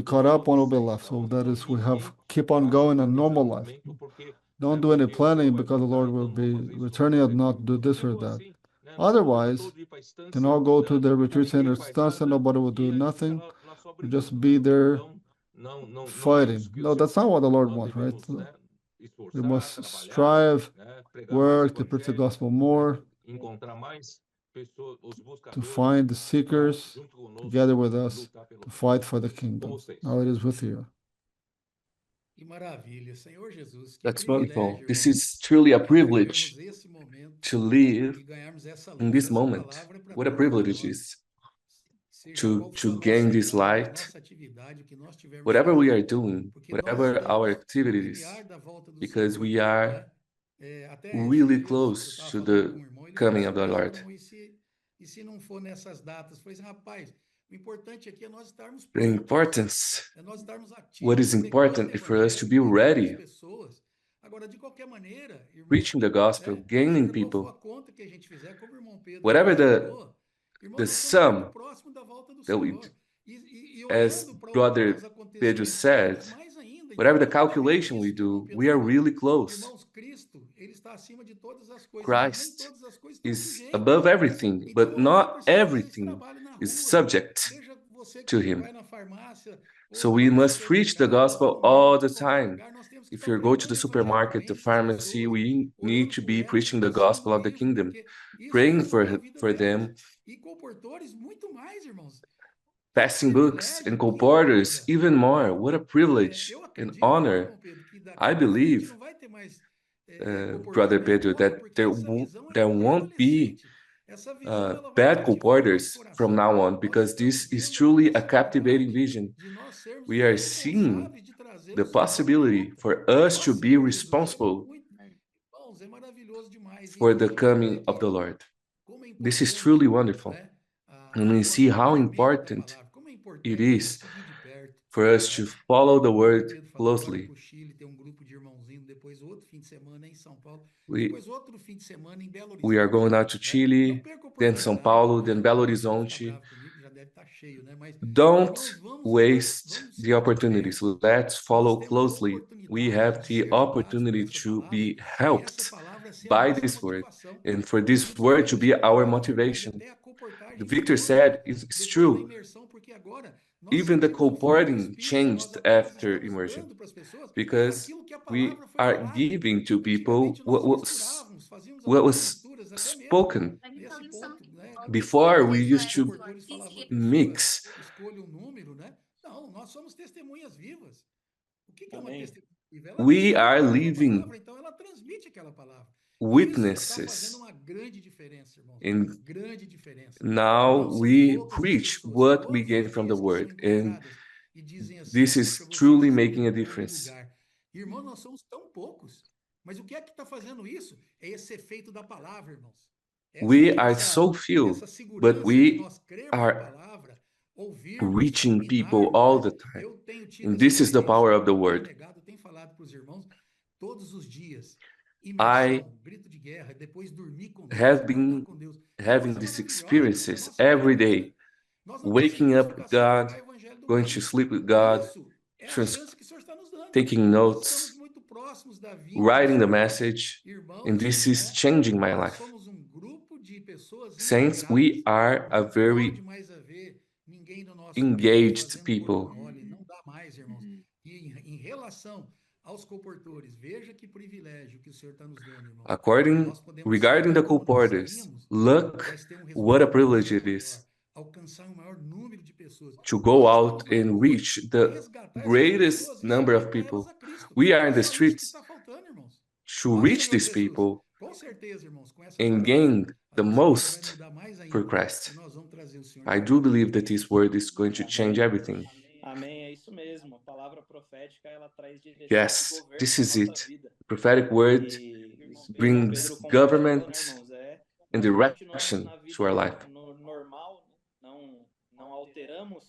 caught up, one will be left. So that is, we have keep on going a normal life. Don't do any planning because the Lord will be returning and not do this or that. Otherwise, you can all go to the retreat center stance and nobody will do nothing. You just be there fighting. No, that's not what the Lord wants, right? We must strive, work to preach the gospel more, to find the seekers together with us to fight for the kingdom. Now it is with you. That's wonderful. This is truly a privilege to live in this moment. What a privilege it is to gain this light. Whatever we are doing, whatever our activities, because we are really close to the coming of the Lord. The importance, what is important is for us to be ready, preaching the gospel, gaining people. Whatever the sum that we, as Brother Pedro said, whatever the calculation we do, we are really close. Christ is above everything, but not everything is subject to him. So we must preach the gospel all the time. If you go to the supermarket, the pharmacy, we need to be preaching the gospel of the kingdom, praying for them, passing books and co-porters, even more. What a privilege and honor. I believe, Brother Pedro, that there won't be bad co-porters from now on, because this is truly a captivating vision. We are seeing the possibility for us to be responsible for the coming of the Lord. This is truly wonderful. And we see how important it is for us to follow the word closely. We are going out to Chile, then São Paulo, then Belo Horizonte. Don't waste the opportunities. Let's follow closely. We have the opportunity to be helped by this word, and for this word to be our motivation. Victor said it's true. Even the co-porting changed after immersion, because we are giving to people what was spoken. Before, we used to mix. We are living witnesses. And now we preach what we get from the word, and this is truly making a difference. We are so few, but we are reaching people all the time. And this is the power of the word. I have been having these experiences every day, waking up with God, going to sleep with God, taking notes. writing the message, and this is changing my life. Saints, we are a very engaged people. Regarding the colporteurs, look what a privilege it is to go out and reach the greatest number of people. We are in the streets to reach these people and gain the most for Christ. I do believe that this word is going to change everything. Amém, é isso mesmo. A palavra profética, ela traz direção Yes, e this governo is na nossa it. vida. The prophetic word E brings Pedro government compartilhou, né, irmãos? and Nós continuamos direction na vida to our life. normal, não alteramos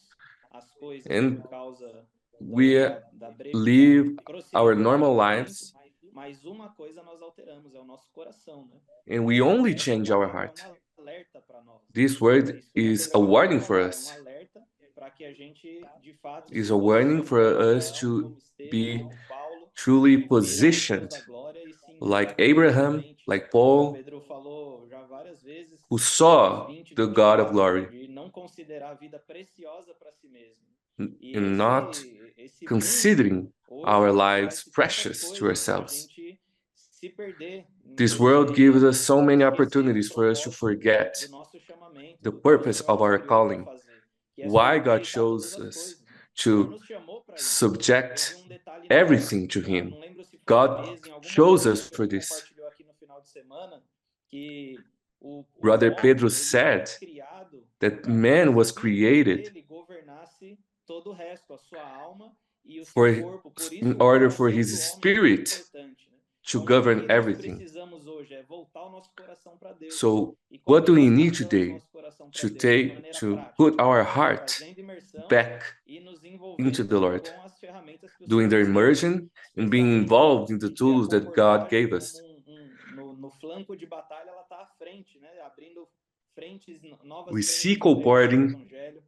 as coisas And por causa we da live our proximidade normal do lives, tempo, mas uma coisa nós alteramos, é o nosso coração, né? and we only Essa change our palavra heart. é um alerta para nós. This word Isso is que a eu warning acabei de for falar, us. é um alerta para que a gente de fato Is se a warning for posicione us como to Abraão, como be Estevão, como Paulo, truly que viram o Deus positioned da glória e se like entregaram Abraham, totalmente. like O Paul, Pedro falou já várias vezes, who Atos saw 20, the God of 24, glory de não considerar a vida preciosa para si mesmo. E and not esse mundo considering our hoje lives oferece tantas precious to coisas para a ourselves. gente se perder, This world gives us so many esquecer o opportunities for us to propósito forget do nosso chamamento, the do que o purpose Senhor of nos our criou para calling, fazer, que é why God sujeitar todas chose as us coisas. O Senhor to nos chamou para isso. subject Teve detalhe na everything to não Him. lembro se foi God na mesa, em alguma chose coisa us que for ele this. compartilhou aqui no final de semana, que o Brother homem, Pedro ele said foi criado that para que man o was espírito created dele governasse todo o resto, a sua alma e o seu for, corpo. Por isso, in o order for coração His do homem é muito spirit importante, né? to Então, o govern que nós everything. precisamos hoje é voltar o nosso coração para Deus. So, E como what que do we nós need voltamos today nosso coração para to Deus? De take maneira to prática, put our heart fazendo imersão back e nos into envolvendo the Lord, com as ferramentas que o doing Senhor the nos deu, né? immersion and being Especialmente involved in the que a tools that God colportagem, gave us? como no flanco de batalha, ela está à frente, né? Abrindo frentes, novas We frentes see de pregação do colporting Evangelho,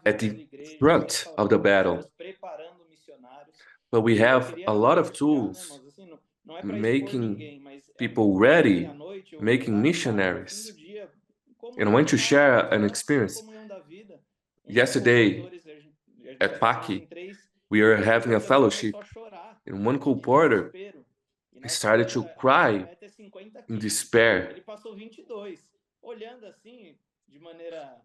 at reavivando the igrejas, front of the restaurando battle, pessoas, preparando missionários. but we E eu have queria a lot of compartilhar, né, tools irmãos? Assim, não é para expor making ninguém, mas people ontem ready, à noite eu making lá no quarto, no fim do missionaries. dia, And I want to comunhão share normal, an só experience. comunhão da vida. Um dos Yesterday, colportores, a gente at estamos Paki, em 3, we are um having a colportor fellowship, começou a chorar and one de co-porter desespero. E nós started falamos, to a nossa cry meta é 50 in quilos. despair Ele passou 22, olhando assim, de maneira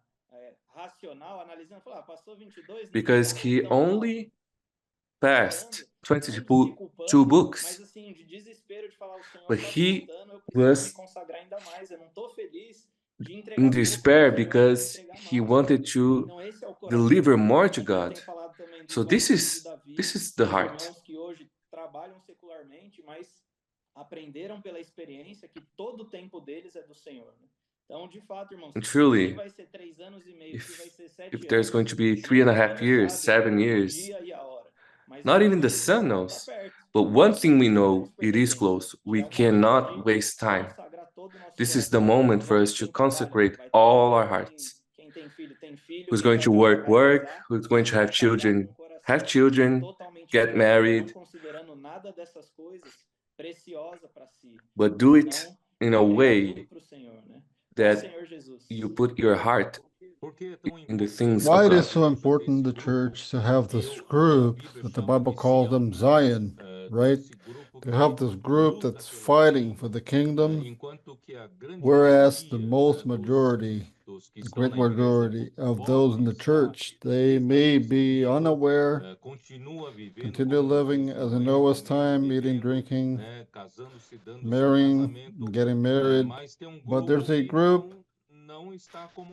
racional, analisando, falou, passou 22, não because tá he tão mal. only passed Chorando, 22 muito se culpando, books, mas assim, de desespero de falar, o Senhor but tá he voltando, eu preciso me was consagrar ainda mais, eu não tô feliz de entregar in pouco, despair o Senhor quer me because entregar he mais. wanted to Então esse é o deliver coração. more to O pastor God. tem falado também So dos valores de Davi, this is the os heart. irmãos que hoje trabalham secularmente, mas aprenderam pela experiência que todo o tempo deles é do Senhor, né? Então, de fato, irmãos, And truly, se vai ser 3 anos e meio, se vai ser 7 if there's anos, going to be nem o 3.5 Senhor years, sabe 7 o years, dia e a hora. Mas not uma even the coisa que nós sun sabemos, knows. tá perto. But one thing we Está know, super it is presente. close. We É o momento cannot de waste time. consagrar todo o nosso This is the coração. moment for Vamos us to quem trabalha, consecrate vai all our trabalhar, hearts. quem tem filho, Who's quem going vai to casar, work, vai work, casar. who's going to have Vai casar com children, o coração have children, totalmente get entregue, married, não considerando nada dessas coisas preciosa para si. but do it Então, in a entregar tudo way para o Senhor, né? Ó that Senhor Jesus. you put your heart in the things Why of it is God. so important the church to have this group that the Bible calls them Zion, right? To have this group that's fighting for the kingdom, whereas the most majority, the great majority of those in the church, they may be unaware, continue living as in Noah's time, eating, drinking, marrying, getting married, but there's a group.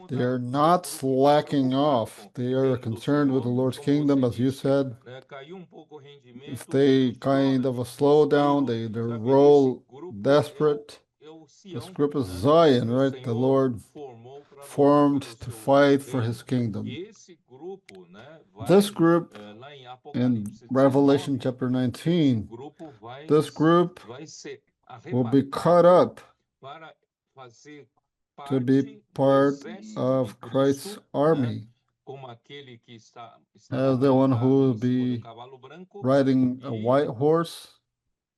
They are not slacking off. They are concerned with the Lord's kingdom, as you said. If they kind of a slow down, they roll desperate. This group is Zion, right? The Lord formed to fight for his kingdom. This group in Revelation chapter 19, this group will be caught up to be part of Christ's army, as the one who will be riding a white horse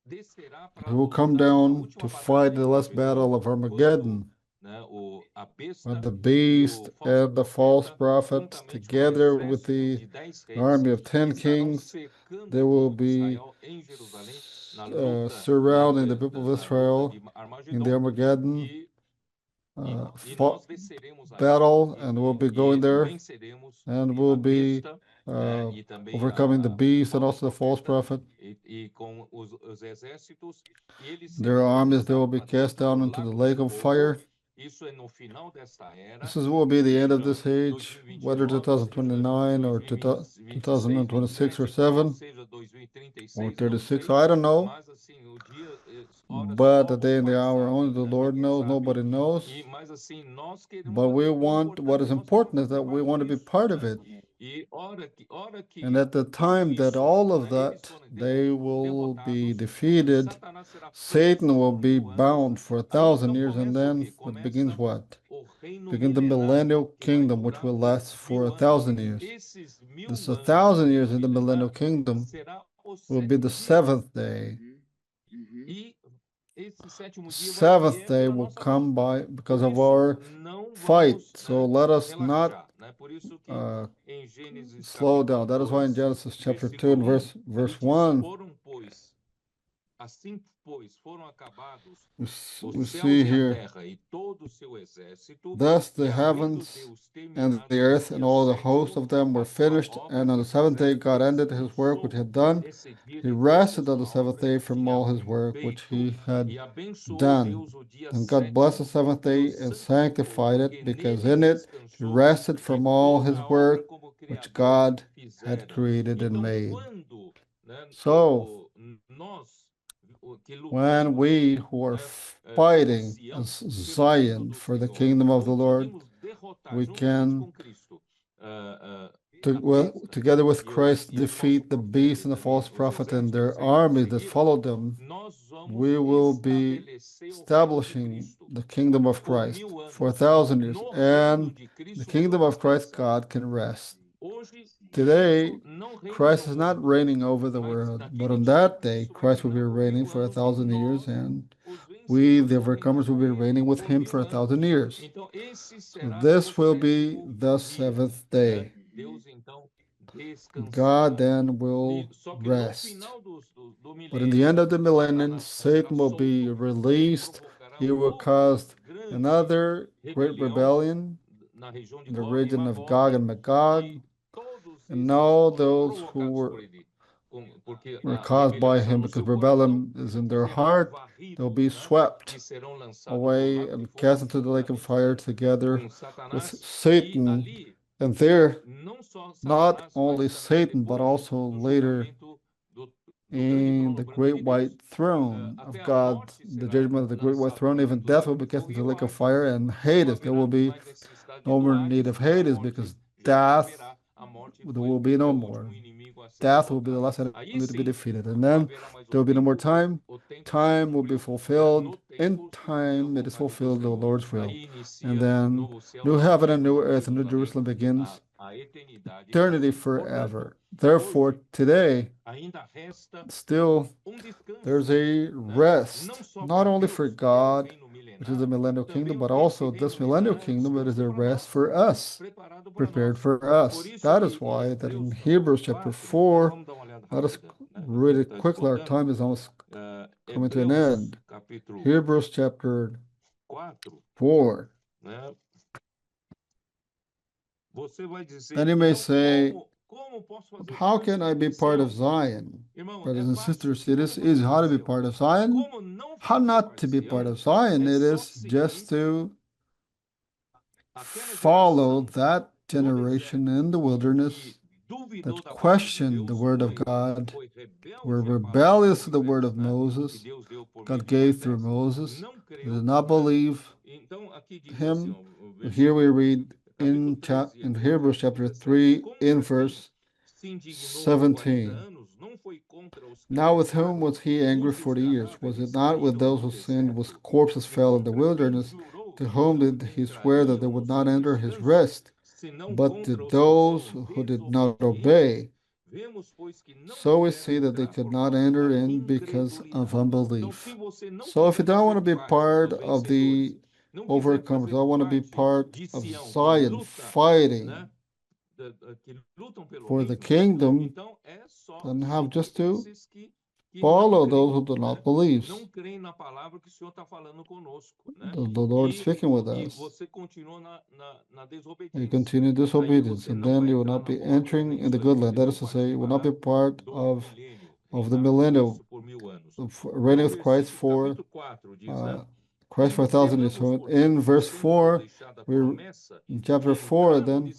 He will come down to fight the last battle of Armageddon. When the beast and the false prophet, together with the army of 10 kings, they will be surrounding the people of Israel in the Armageddon battle, and we'll be going there, and we'll be overcoming the beast and also the false prophet. Their armies, they will be cast down into the lake of fire. This will be the end of this age, whether 2029 or 2026 or 7 or 36, I don't know. But the day and the hour only the Lord knows, nobody knows. But we want, what is important is that we want to be part of it. And at the time that all of that, they will be defeated, Satan will be bound for 1,000 years, and then it begins what? Begins the millennial kingdom, which will last for 1,000 years. This 1,000 years in the millennial kingdom will be the seventh day. Seventh day will come by because of our fight. So let us not slow down. That is why in Genesis chapter 2 and verse 1, we see here, thus the heavens and the earth and all the host of them were finished, and on the seventh day God ended his work which he had done. He rested on the seventh day from all his work which he had done. And God blessed the seventh day and sanctified it, because in it he rested from all his work which God had created and made. So, when we who are fighting as Zion for the kingdom of the Lord, we can, together with Christ, defeat the beast and the false prophet and their armies that follow them. We will be establishing the kingdom of Christ for 1,000 years, and the kingdom of Christ, God can rest. Today, Christ is not reigning over the world, but on that day, Christ will be reigning for 1,000 years, and we, the overcomers, will be reigning with him for 1,000 years. So this will be the seventh day. God then will rest. But in the end of the millennium, Satan will be released. He will cause another great rebellion in the region of Gog and Magog. And all those who were caused by him, because rebellion is in their heart, they'll be swept away and cast into the lake of fire together with Satan. And there, not only Satan, but also later in the great white throne of God, the judgment of the great white throne, even death will be cast into the lake of fire, and Hades, there will be no more need of Hades, because death, there will be no more. Death will be the last enemy to be defeated. And then there will be no more time. Time will be fulfilled. In time, it is fulfilled, the Lord's will. And then new heaven and new earth and new Jerusalem begins. Eternity forever. Therefore, today, still, there's a rest, not only for God, which is the millennial kingdom, but also this millennial kingdom, it is a rest for us, prepared for us. That is why that in Hebrews chapter 4, let us read it quickly, our time is almost coming to an end. Hebrews chapter 4. And you may say, how can I be part of Zion? Brothers and sisters, it is easy how to be part of Zion. How not to be part of Zion? It is just to follow that generation in the wilderness that questioned the word of God, were rebellious to the word of Moses, God gave through Moses, they did not believe him. Here we read in Hebrews chapter 3, in verse 17. Now with whom was he angry 40 years? Was it not with those who sinned, whose corpses fell in the wilderness? To whom did he swear that they would not enter his rest? But to those who did not obey, So we see that they could not enter in because of unbelief. So if you don't want to be part of the overcomers, I want to be part of Zion fighting for the kingdom, then have just to follow those who do not believe. The Lord is speaking with us. You continue disobedience, and then you will not be entering in the good land. That is to say, you will not be part of the millennium, reigning with Christ for Christ for 1,000 years. So in verse 4, in chapter 4, then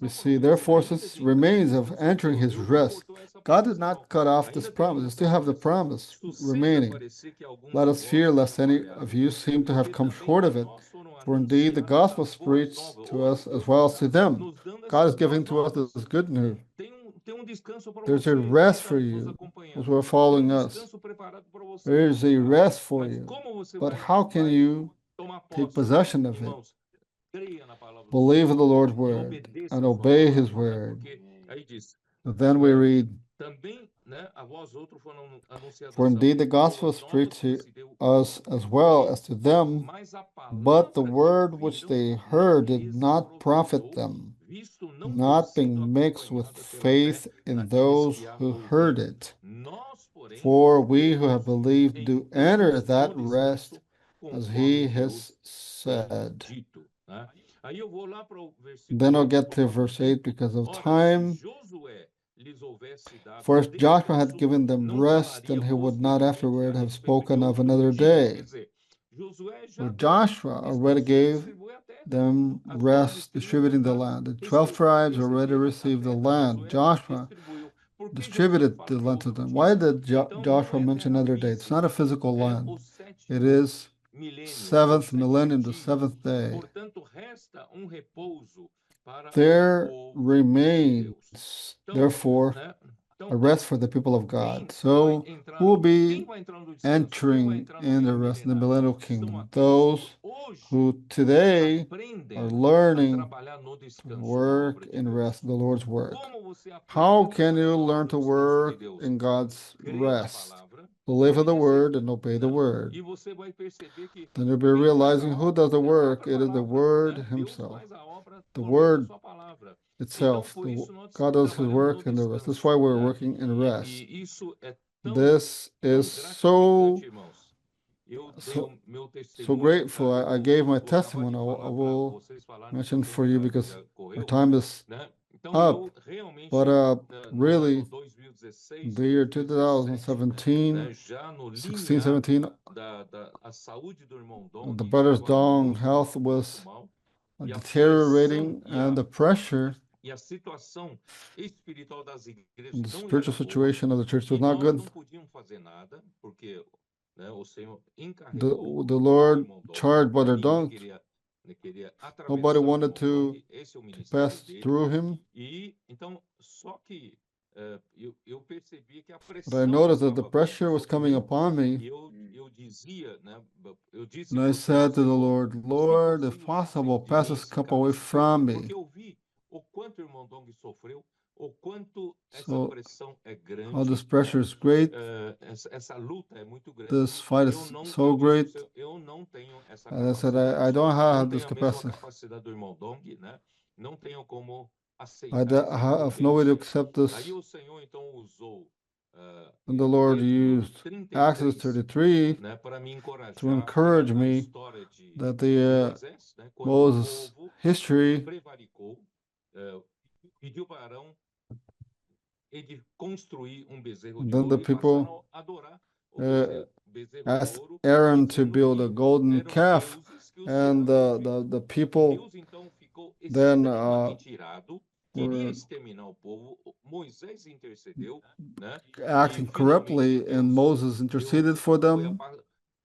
we see their forces remains of entering his rest. God did not cut off this promise. You still have the promise remaining. Let us fear lest any of you seem to have come short of it. For indeed the gospel is preached to us as well as to them. God is giving to us this good news. There's a rest for you as we're following us. There is a rest for you. But how can you take possession of it? Believe in the Lord's word and obey his word. Then we read, for indeed the gospel is preached to us as well as to them, but the word which they heard did not profit them, not being mixed with faith in those who heard it. For we who have believed do enter that rest, as he has said. Then I'll get to verse 8 because of time. For if Joshua had given them rest, then he would not afterward have spoken of another day. So Joshua already gave them rest, distributing the land. The 12 tribes already received the land. Joshua distributed the land to them. Why did Joshua mention another day? It's not a physical land. It is seventh millennium, the seventh day. There remains, therefore, a rest for the people of God. So, who will be entering in the rest of the millennial kingdom? Those who today are learning to work in rest, the Lord's work. How can you learn to work in God's rest? Believe in the word and obey the word. Then you'll be realizing who does the work. It is the word himself. The word itself. God does his work in the rest. That's why we're working in rest. This is so grateful. I gave my testimony. I will mention for you because our time is up. But really, the year 2017, 16, 17, the brother's Dong health was deteriorating, and the pressure, the spiritual situation of the church was not good. The Lord charged Brother Dong. Nobody wanted to pass through him. But I noticed that the pressure was coming upon me. And I said to the Lord, Lord, if possible, pass this cup away from me. So, all this pressure is great. This fight is so great. And I said, I don't have this capacity. I have no way to accept this. And the Lord used Exodus 33 to encourage me that the Moses history then the people asked Aaron to build a golden calf, and the people then were acting corruptly, and Moses interceded for them.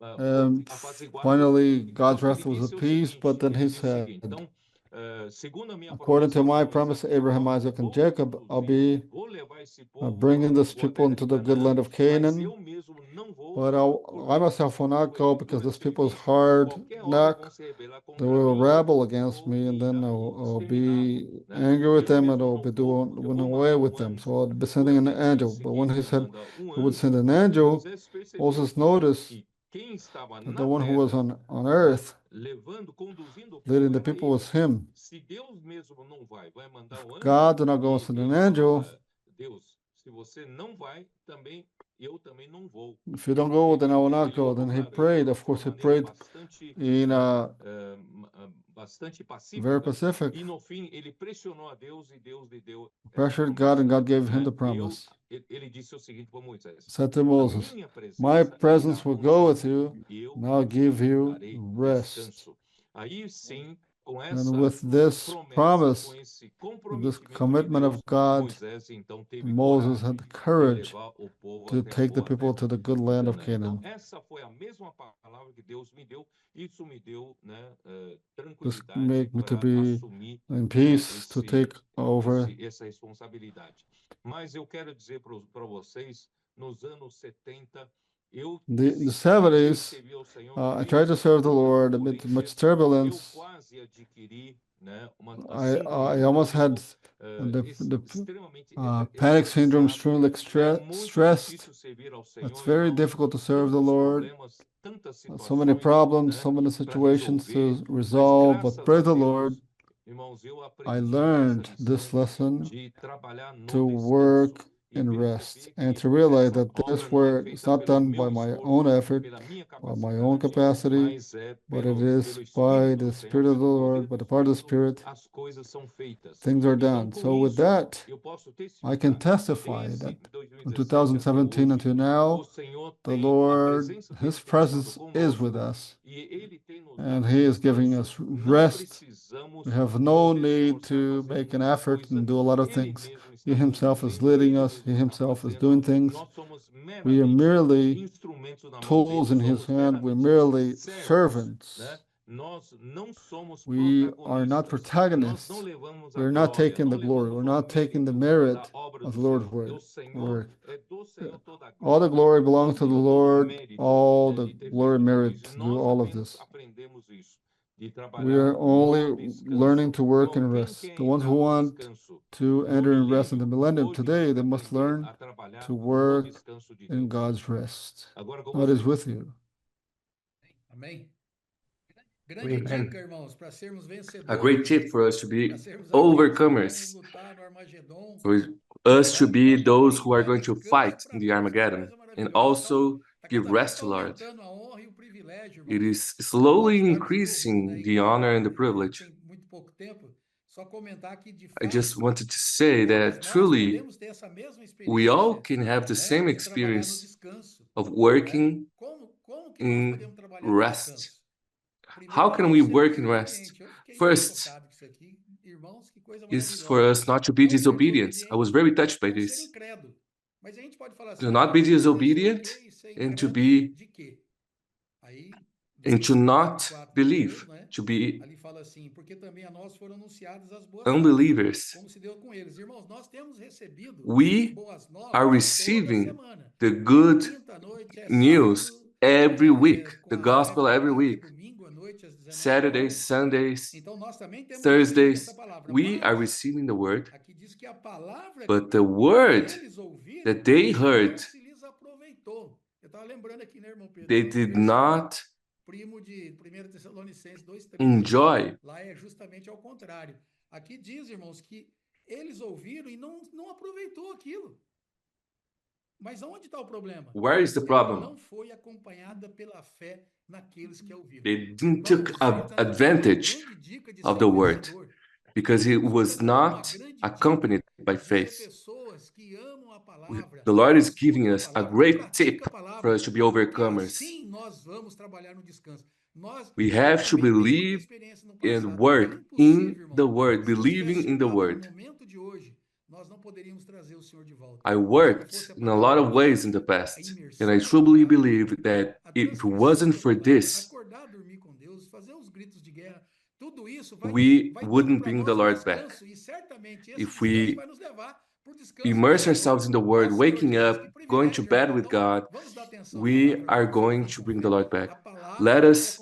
And finally, God's wrath was appeased, but then he said, according to my promise to Abraham, Isaac, and Jacob, I'll be bringing this people into the good land of Canaan, But I myself will not go because this people's hard neck, they will rebel against me, and then I'll be angry with them, and I'll be doing away with them. So I'll be sending an angel. But when he said he would send an angel, Moses noticed that the one who was on earth leading the people was him. If God did not go and send an angel, if you don't go, then I will not go. Then he prayed. Of course, he prayed in very Pacific. Pressured God, and God gave him the promise. Said to Moses, my presence will go with you, and I'll give you rest. And with this promise, this commitment of God, Moses had the courage to take the people to the good land of Canaan. This made me to be in peace, to take over. The 70s, I tried to serve the Lord amid much turbulence. I almost had the panic syndrome, extremely stressed. It's very difficult to serve the Lord. So many problems, so many situations to resolve, but praise the Lord, I learned this lesson to work and rest, and to realize that this work is not done by my own effort, by my own capacity, but it is by the Spirit of the Lord, by the part of the Spirit, things are done. So with that, I can testify that from 2017 until now, the Lord, His presence is with us, and He is giving us rest. We have no need to make an effort and do a lot of things. He Himself is leading us. He Himself is doing things. We are merely tools in His hand. We're merely servants. We are not protagonists. We're not taking the glory. We're not taking the merit of the Lord's work. All the glory belongs to the Lord. All the glory merit to do all of this. We are only learning to work and rest. The ones who want to enter and rest in the millennium today, they must learn to work in God's rest. God is with you. Amen. Amen. A great tip for us to be overcomers, for us to be those who are going to fight in the Armageddon, and also give rest to Lord. It is slowly increasing the honor and the privilege. I just wanted to say that truly we all can have the same experience of working in rest. How can we work in rest? First is for us not to be disobedient. I was very touched by this. Do not be disobedient and to not believe, to be unbelievers. We are receiving the good news every week, the gospel every week. Saturdays, Sundays, Thursdays, we are receiving the word, but the word that they heard, they did not enjoy. Lá é justamente ao contrário. Aqui diz, irmãos, que eles ouviram e não aproveitou aquilo. Mas onde está o problema? Where is the problem? Não foi acompanhada pela fé naqueles que a ouviram. They didn't take advantage of the word because it was not accompanied by faith. The Lord is giving us a great tip for us to be overcomers. We have to believe and work in the word, believing in the word. I worked in a lot of ways in the past, and I truly believe that if it wasn't for this, we wouldn't bring the Lord back. If we immerse ourselves in the Word, waking up, going to bed with God, we are going to bring the Lord back. Let us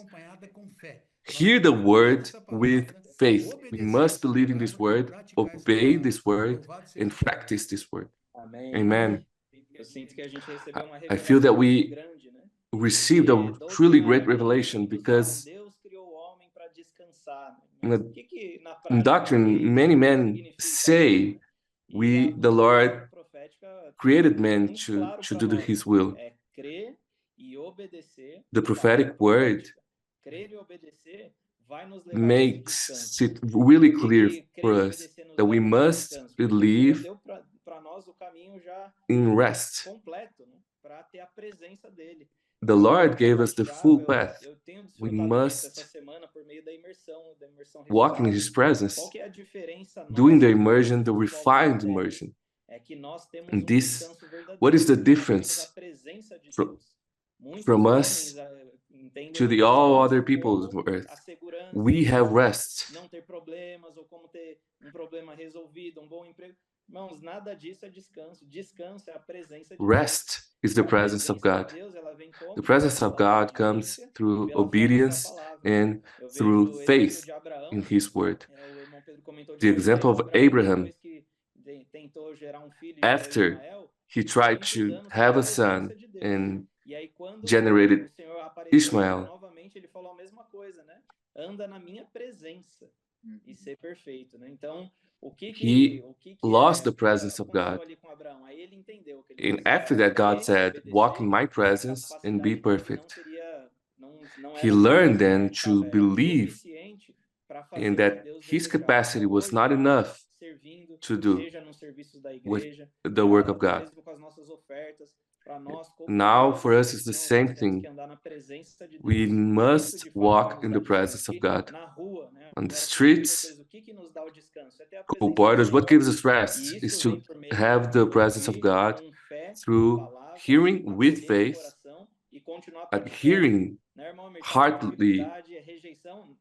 hear the Word with faith. We must believe in this Word, obey this Word, and practice this Word. Amém. Amen. Eu sinto que a gente recebeu uma I feel that revelação we muito grande, né? received a truly great revelation because Deus criou o homem para descansar. in Mas the- o que na in prática doctrine, many men say the Lord created man to do his will. É crer e obedecer. The prophetic word Crer e obedecer vai nos levar makes a esse it really descanso. clear Que for crer e us obedecer nos that we leva a esse must descanso. believe Deus deu para nós o caminho já in rest. completo, né? Para ter a presença dele. The Lord gave us the full path. Eu tenho We desfrutado disso essa must semana por meio da imersão walk in refinada. his presence, Qual que é a diferença doing the nossa immersion, the dos povos refined mais velhos? immersion. É que nós temos And this, descanso verdadeiro. what is the Nós temos difference a presença de from- Deus. Muitos from homens us entendem to o the all descanso other peoples como of earth? a segurança, We have rest. não ter problemas ou como ter um problema resolvido, um bom emprego. Irmãos, nada disso é descanso. Descanso é a presença de Deus. Rest is the presence of God. Deus, ela vem como? The presence of Pela God comes obediência through pela fé obedience nessa palavra. and Eu through vejo o faith exemplo de Abraão, in his word. o irmão Pedro comentou The de example of Abraão, Abraham, depois que tentou gerar um filho, after Ismael, he tried muitos to anos have sem a son presença de Deus. and E aí quando generated o Senhor apareceu Ishmael, novamente, ele falou a mesma coisa, né? Anda na minha presença e ser perfeito, né? Então, he lost the presence of aconteceu God. ali com Abraão? Aí ele entendeu que ele And precisava after that, God crer, said, obedecer, walk in my e a presence and be capacidade dele perfect. não He era learned suficiente, then to era believe suficiente para fazer in o que that Deus his desejava. capacity was Hoje not nós, enough servindo, to do seja nos serviços da with igreja, the work of até God. mesmo com as nossas ofertas, para nós Now, for us, cooperarmos, it's the irmãos, same nós temos thing. que andar na presença de Deus. We Isso, must de fato, walk nos in dá the presence descanso. of God. Na rua, né? On the Agora, streets, o que nos dá o descanso? É ter a presença do co-porters, what Senhor. gives us E rest isso is vem to por meio have the presence de of God com fé, na through palavra, hearing with acolher no faith, coração e continuar praticando. adhering Né, irmão Mircea? heartily Dificuldade, rejeição,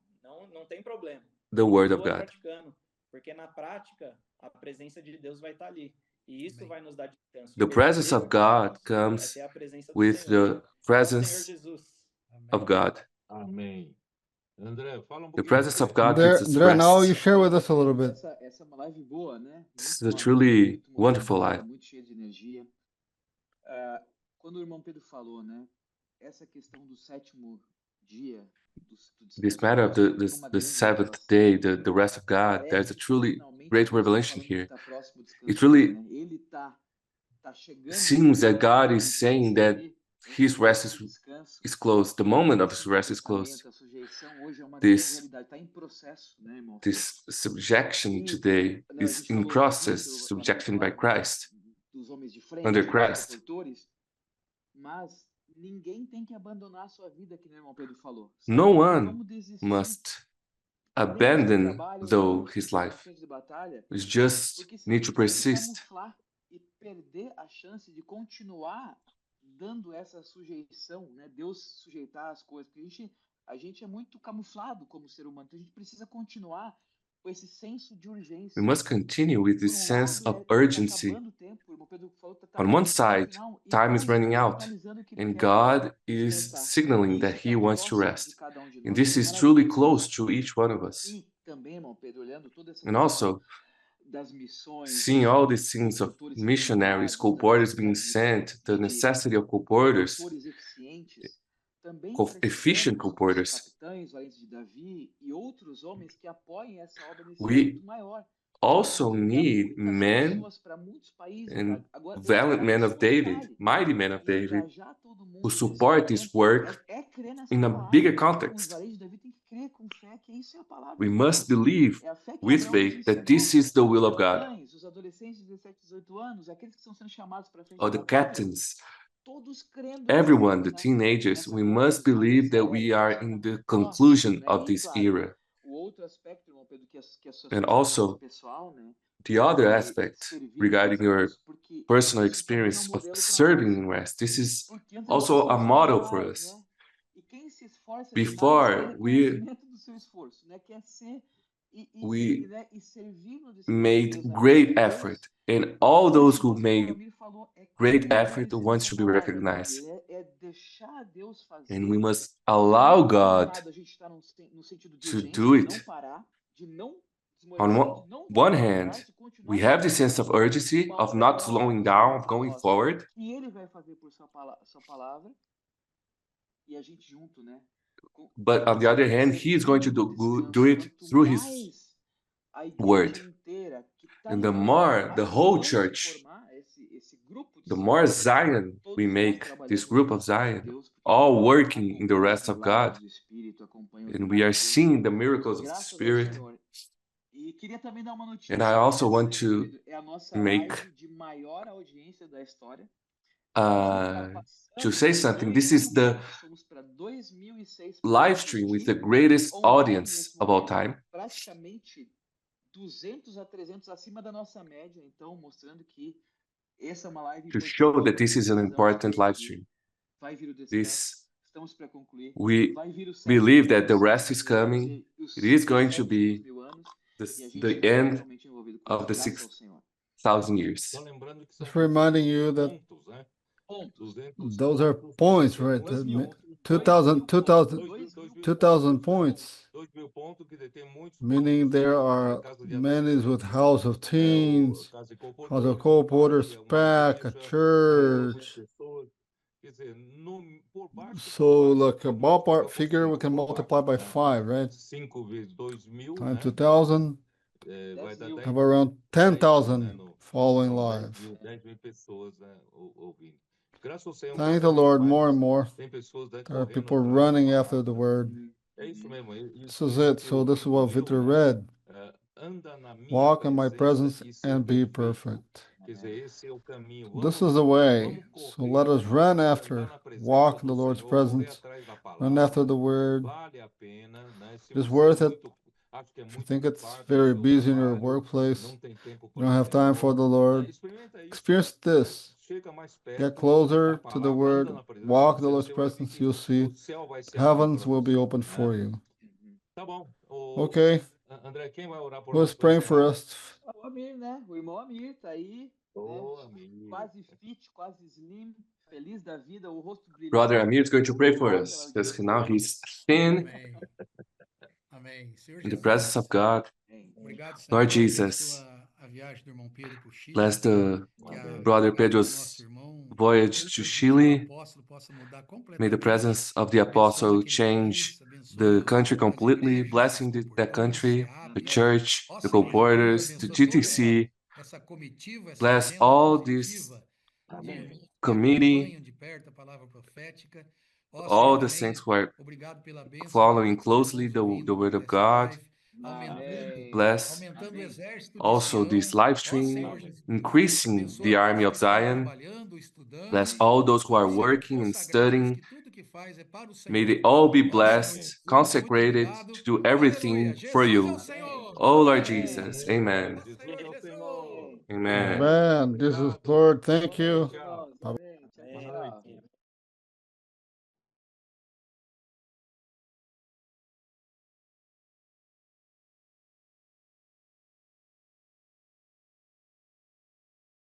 não tem problema. the word of Continua God. praticando, porque na prática a presença de Deus vai estar ali. E isso vai nos dar descanso. The presence of God comes É ter a presença do with Senhor. the presence Jesus. of God. Amém. André, fala The pouquinho presence of você. God gives us André, now you rest. share with us a little bit. Essa é uma live boa, né? This is a truly wonderful life. Muito cheia de energia. Quando o irmão Pedro falou, né? Essa questão do sétimo dia, This matter of the seventh day, the rest of God, there's a truly great revelation here. It really seems that God is saying that his rest is close. The moment of his rest is close. This subjection today is in process, subjection by Christ, under Christ. Mas ninguém tem que abandonar a sua vida, que o irmão Pedro falou. No one must abandon, though, his life. We just need to persist. E perder a chance de continuar dando essa sujeição, né? Deus sujeitar as coisas. Porque a gente é muito camuflado como ser humano. Então a gente precisa continuar com esse senso de urgência. We must continue with this sense of urgency. On one side, time is running out, and God is signaling that He wants to rest. And this is truly close to each one of us. And also, seeing all these things of missionaries, co-porters being sent, the necessity of co-porters, efficient co-porters, we also need men and valiant men of David, mighty men of David, who support this work in a bigger context. We must believe with faith that this is the will of God. All the captains, everyone, the teenagers, we must believe that we are in the conclusion of this era. And also, the other aspect regarding your personal experience of serving in rest, this is also a model for us. Before we we made great effort, and all those who made great effort wants to be recognized. And we must allow God to do it. On one hand, we have the sense of urgency of not slowing down, of going forward. But on the other hand, he is going to do it through his word. And the more the whole church, the more Zion we make, this group of Zion, all working in the rest of God, and we are seeing the miracles of the Spirit. And I also want to say something. This is the live stream with the greatest audience of all time. 200 a 300 acima da nossa média, então mostrando que essa é uma live to show that this is an important live stream. We believe that the rest is coming. It is going to be the end of the 6,000 years. Just reminding you that those are points, right? 2,000 points, meaning there are many with house of teens, house of co-porters, PAC, a church. So like a ballpark figure, we can multiply by 5, right? Times 2,000, have around 10,000 following live. Thank the Lord more and more. There are people running after the word. This is it. So this is what Victor read. Walk in my presence and be perfect. This is the way. So let us run after, walk in the Lord's presence, run after the word. It's worth it. If you think it's very busy in your workplace, you don't have time for the Lord, experience this. Get closer to the word, walk in the Lord's presence, you'll see heavens will be opened for you. Okay. Who's praying for us? O Amir, né? O irmão Amir tá aí, né? Quase fit, quase slim, feliz da vida, o rosto brilhante. Brother Amir is going to pray for us, because now he's thin in the presence of God. Lord Jesus, bless the brother Pedro's voyage to Chile. May the presence of the apostle change the country completely, blessing that country, the church, the co-porters, the GTC. Bless all this committee, all the saints who are following closely the word of God. Bless also this live stream, increasing the army of Zion. Bless all those who are working and studying. May they all be blessed, consecrated to do everything for you. Oh, Lord Jesus. Amen. Amen. Amen. This is Lord. Thank you.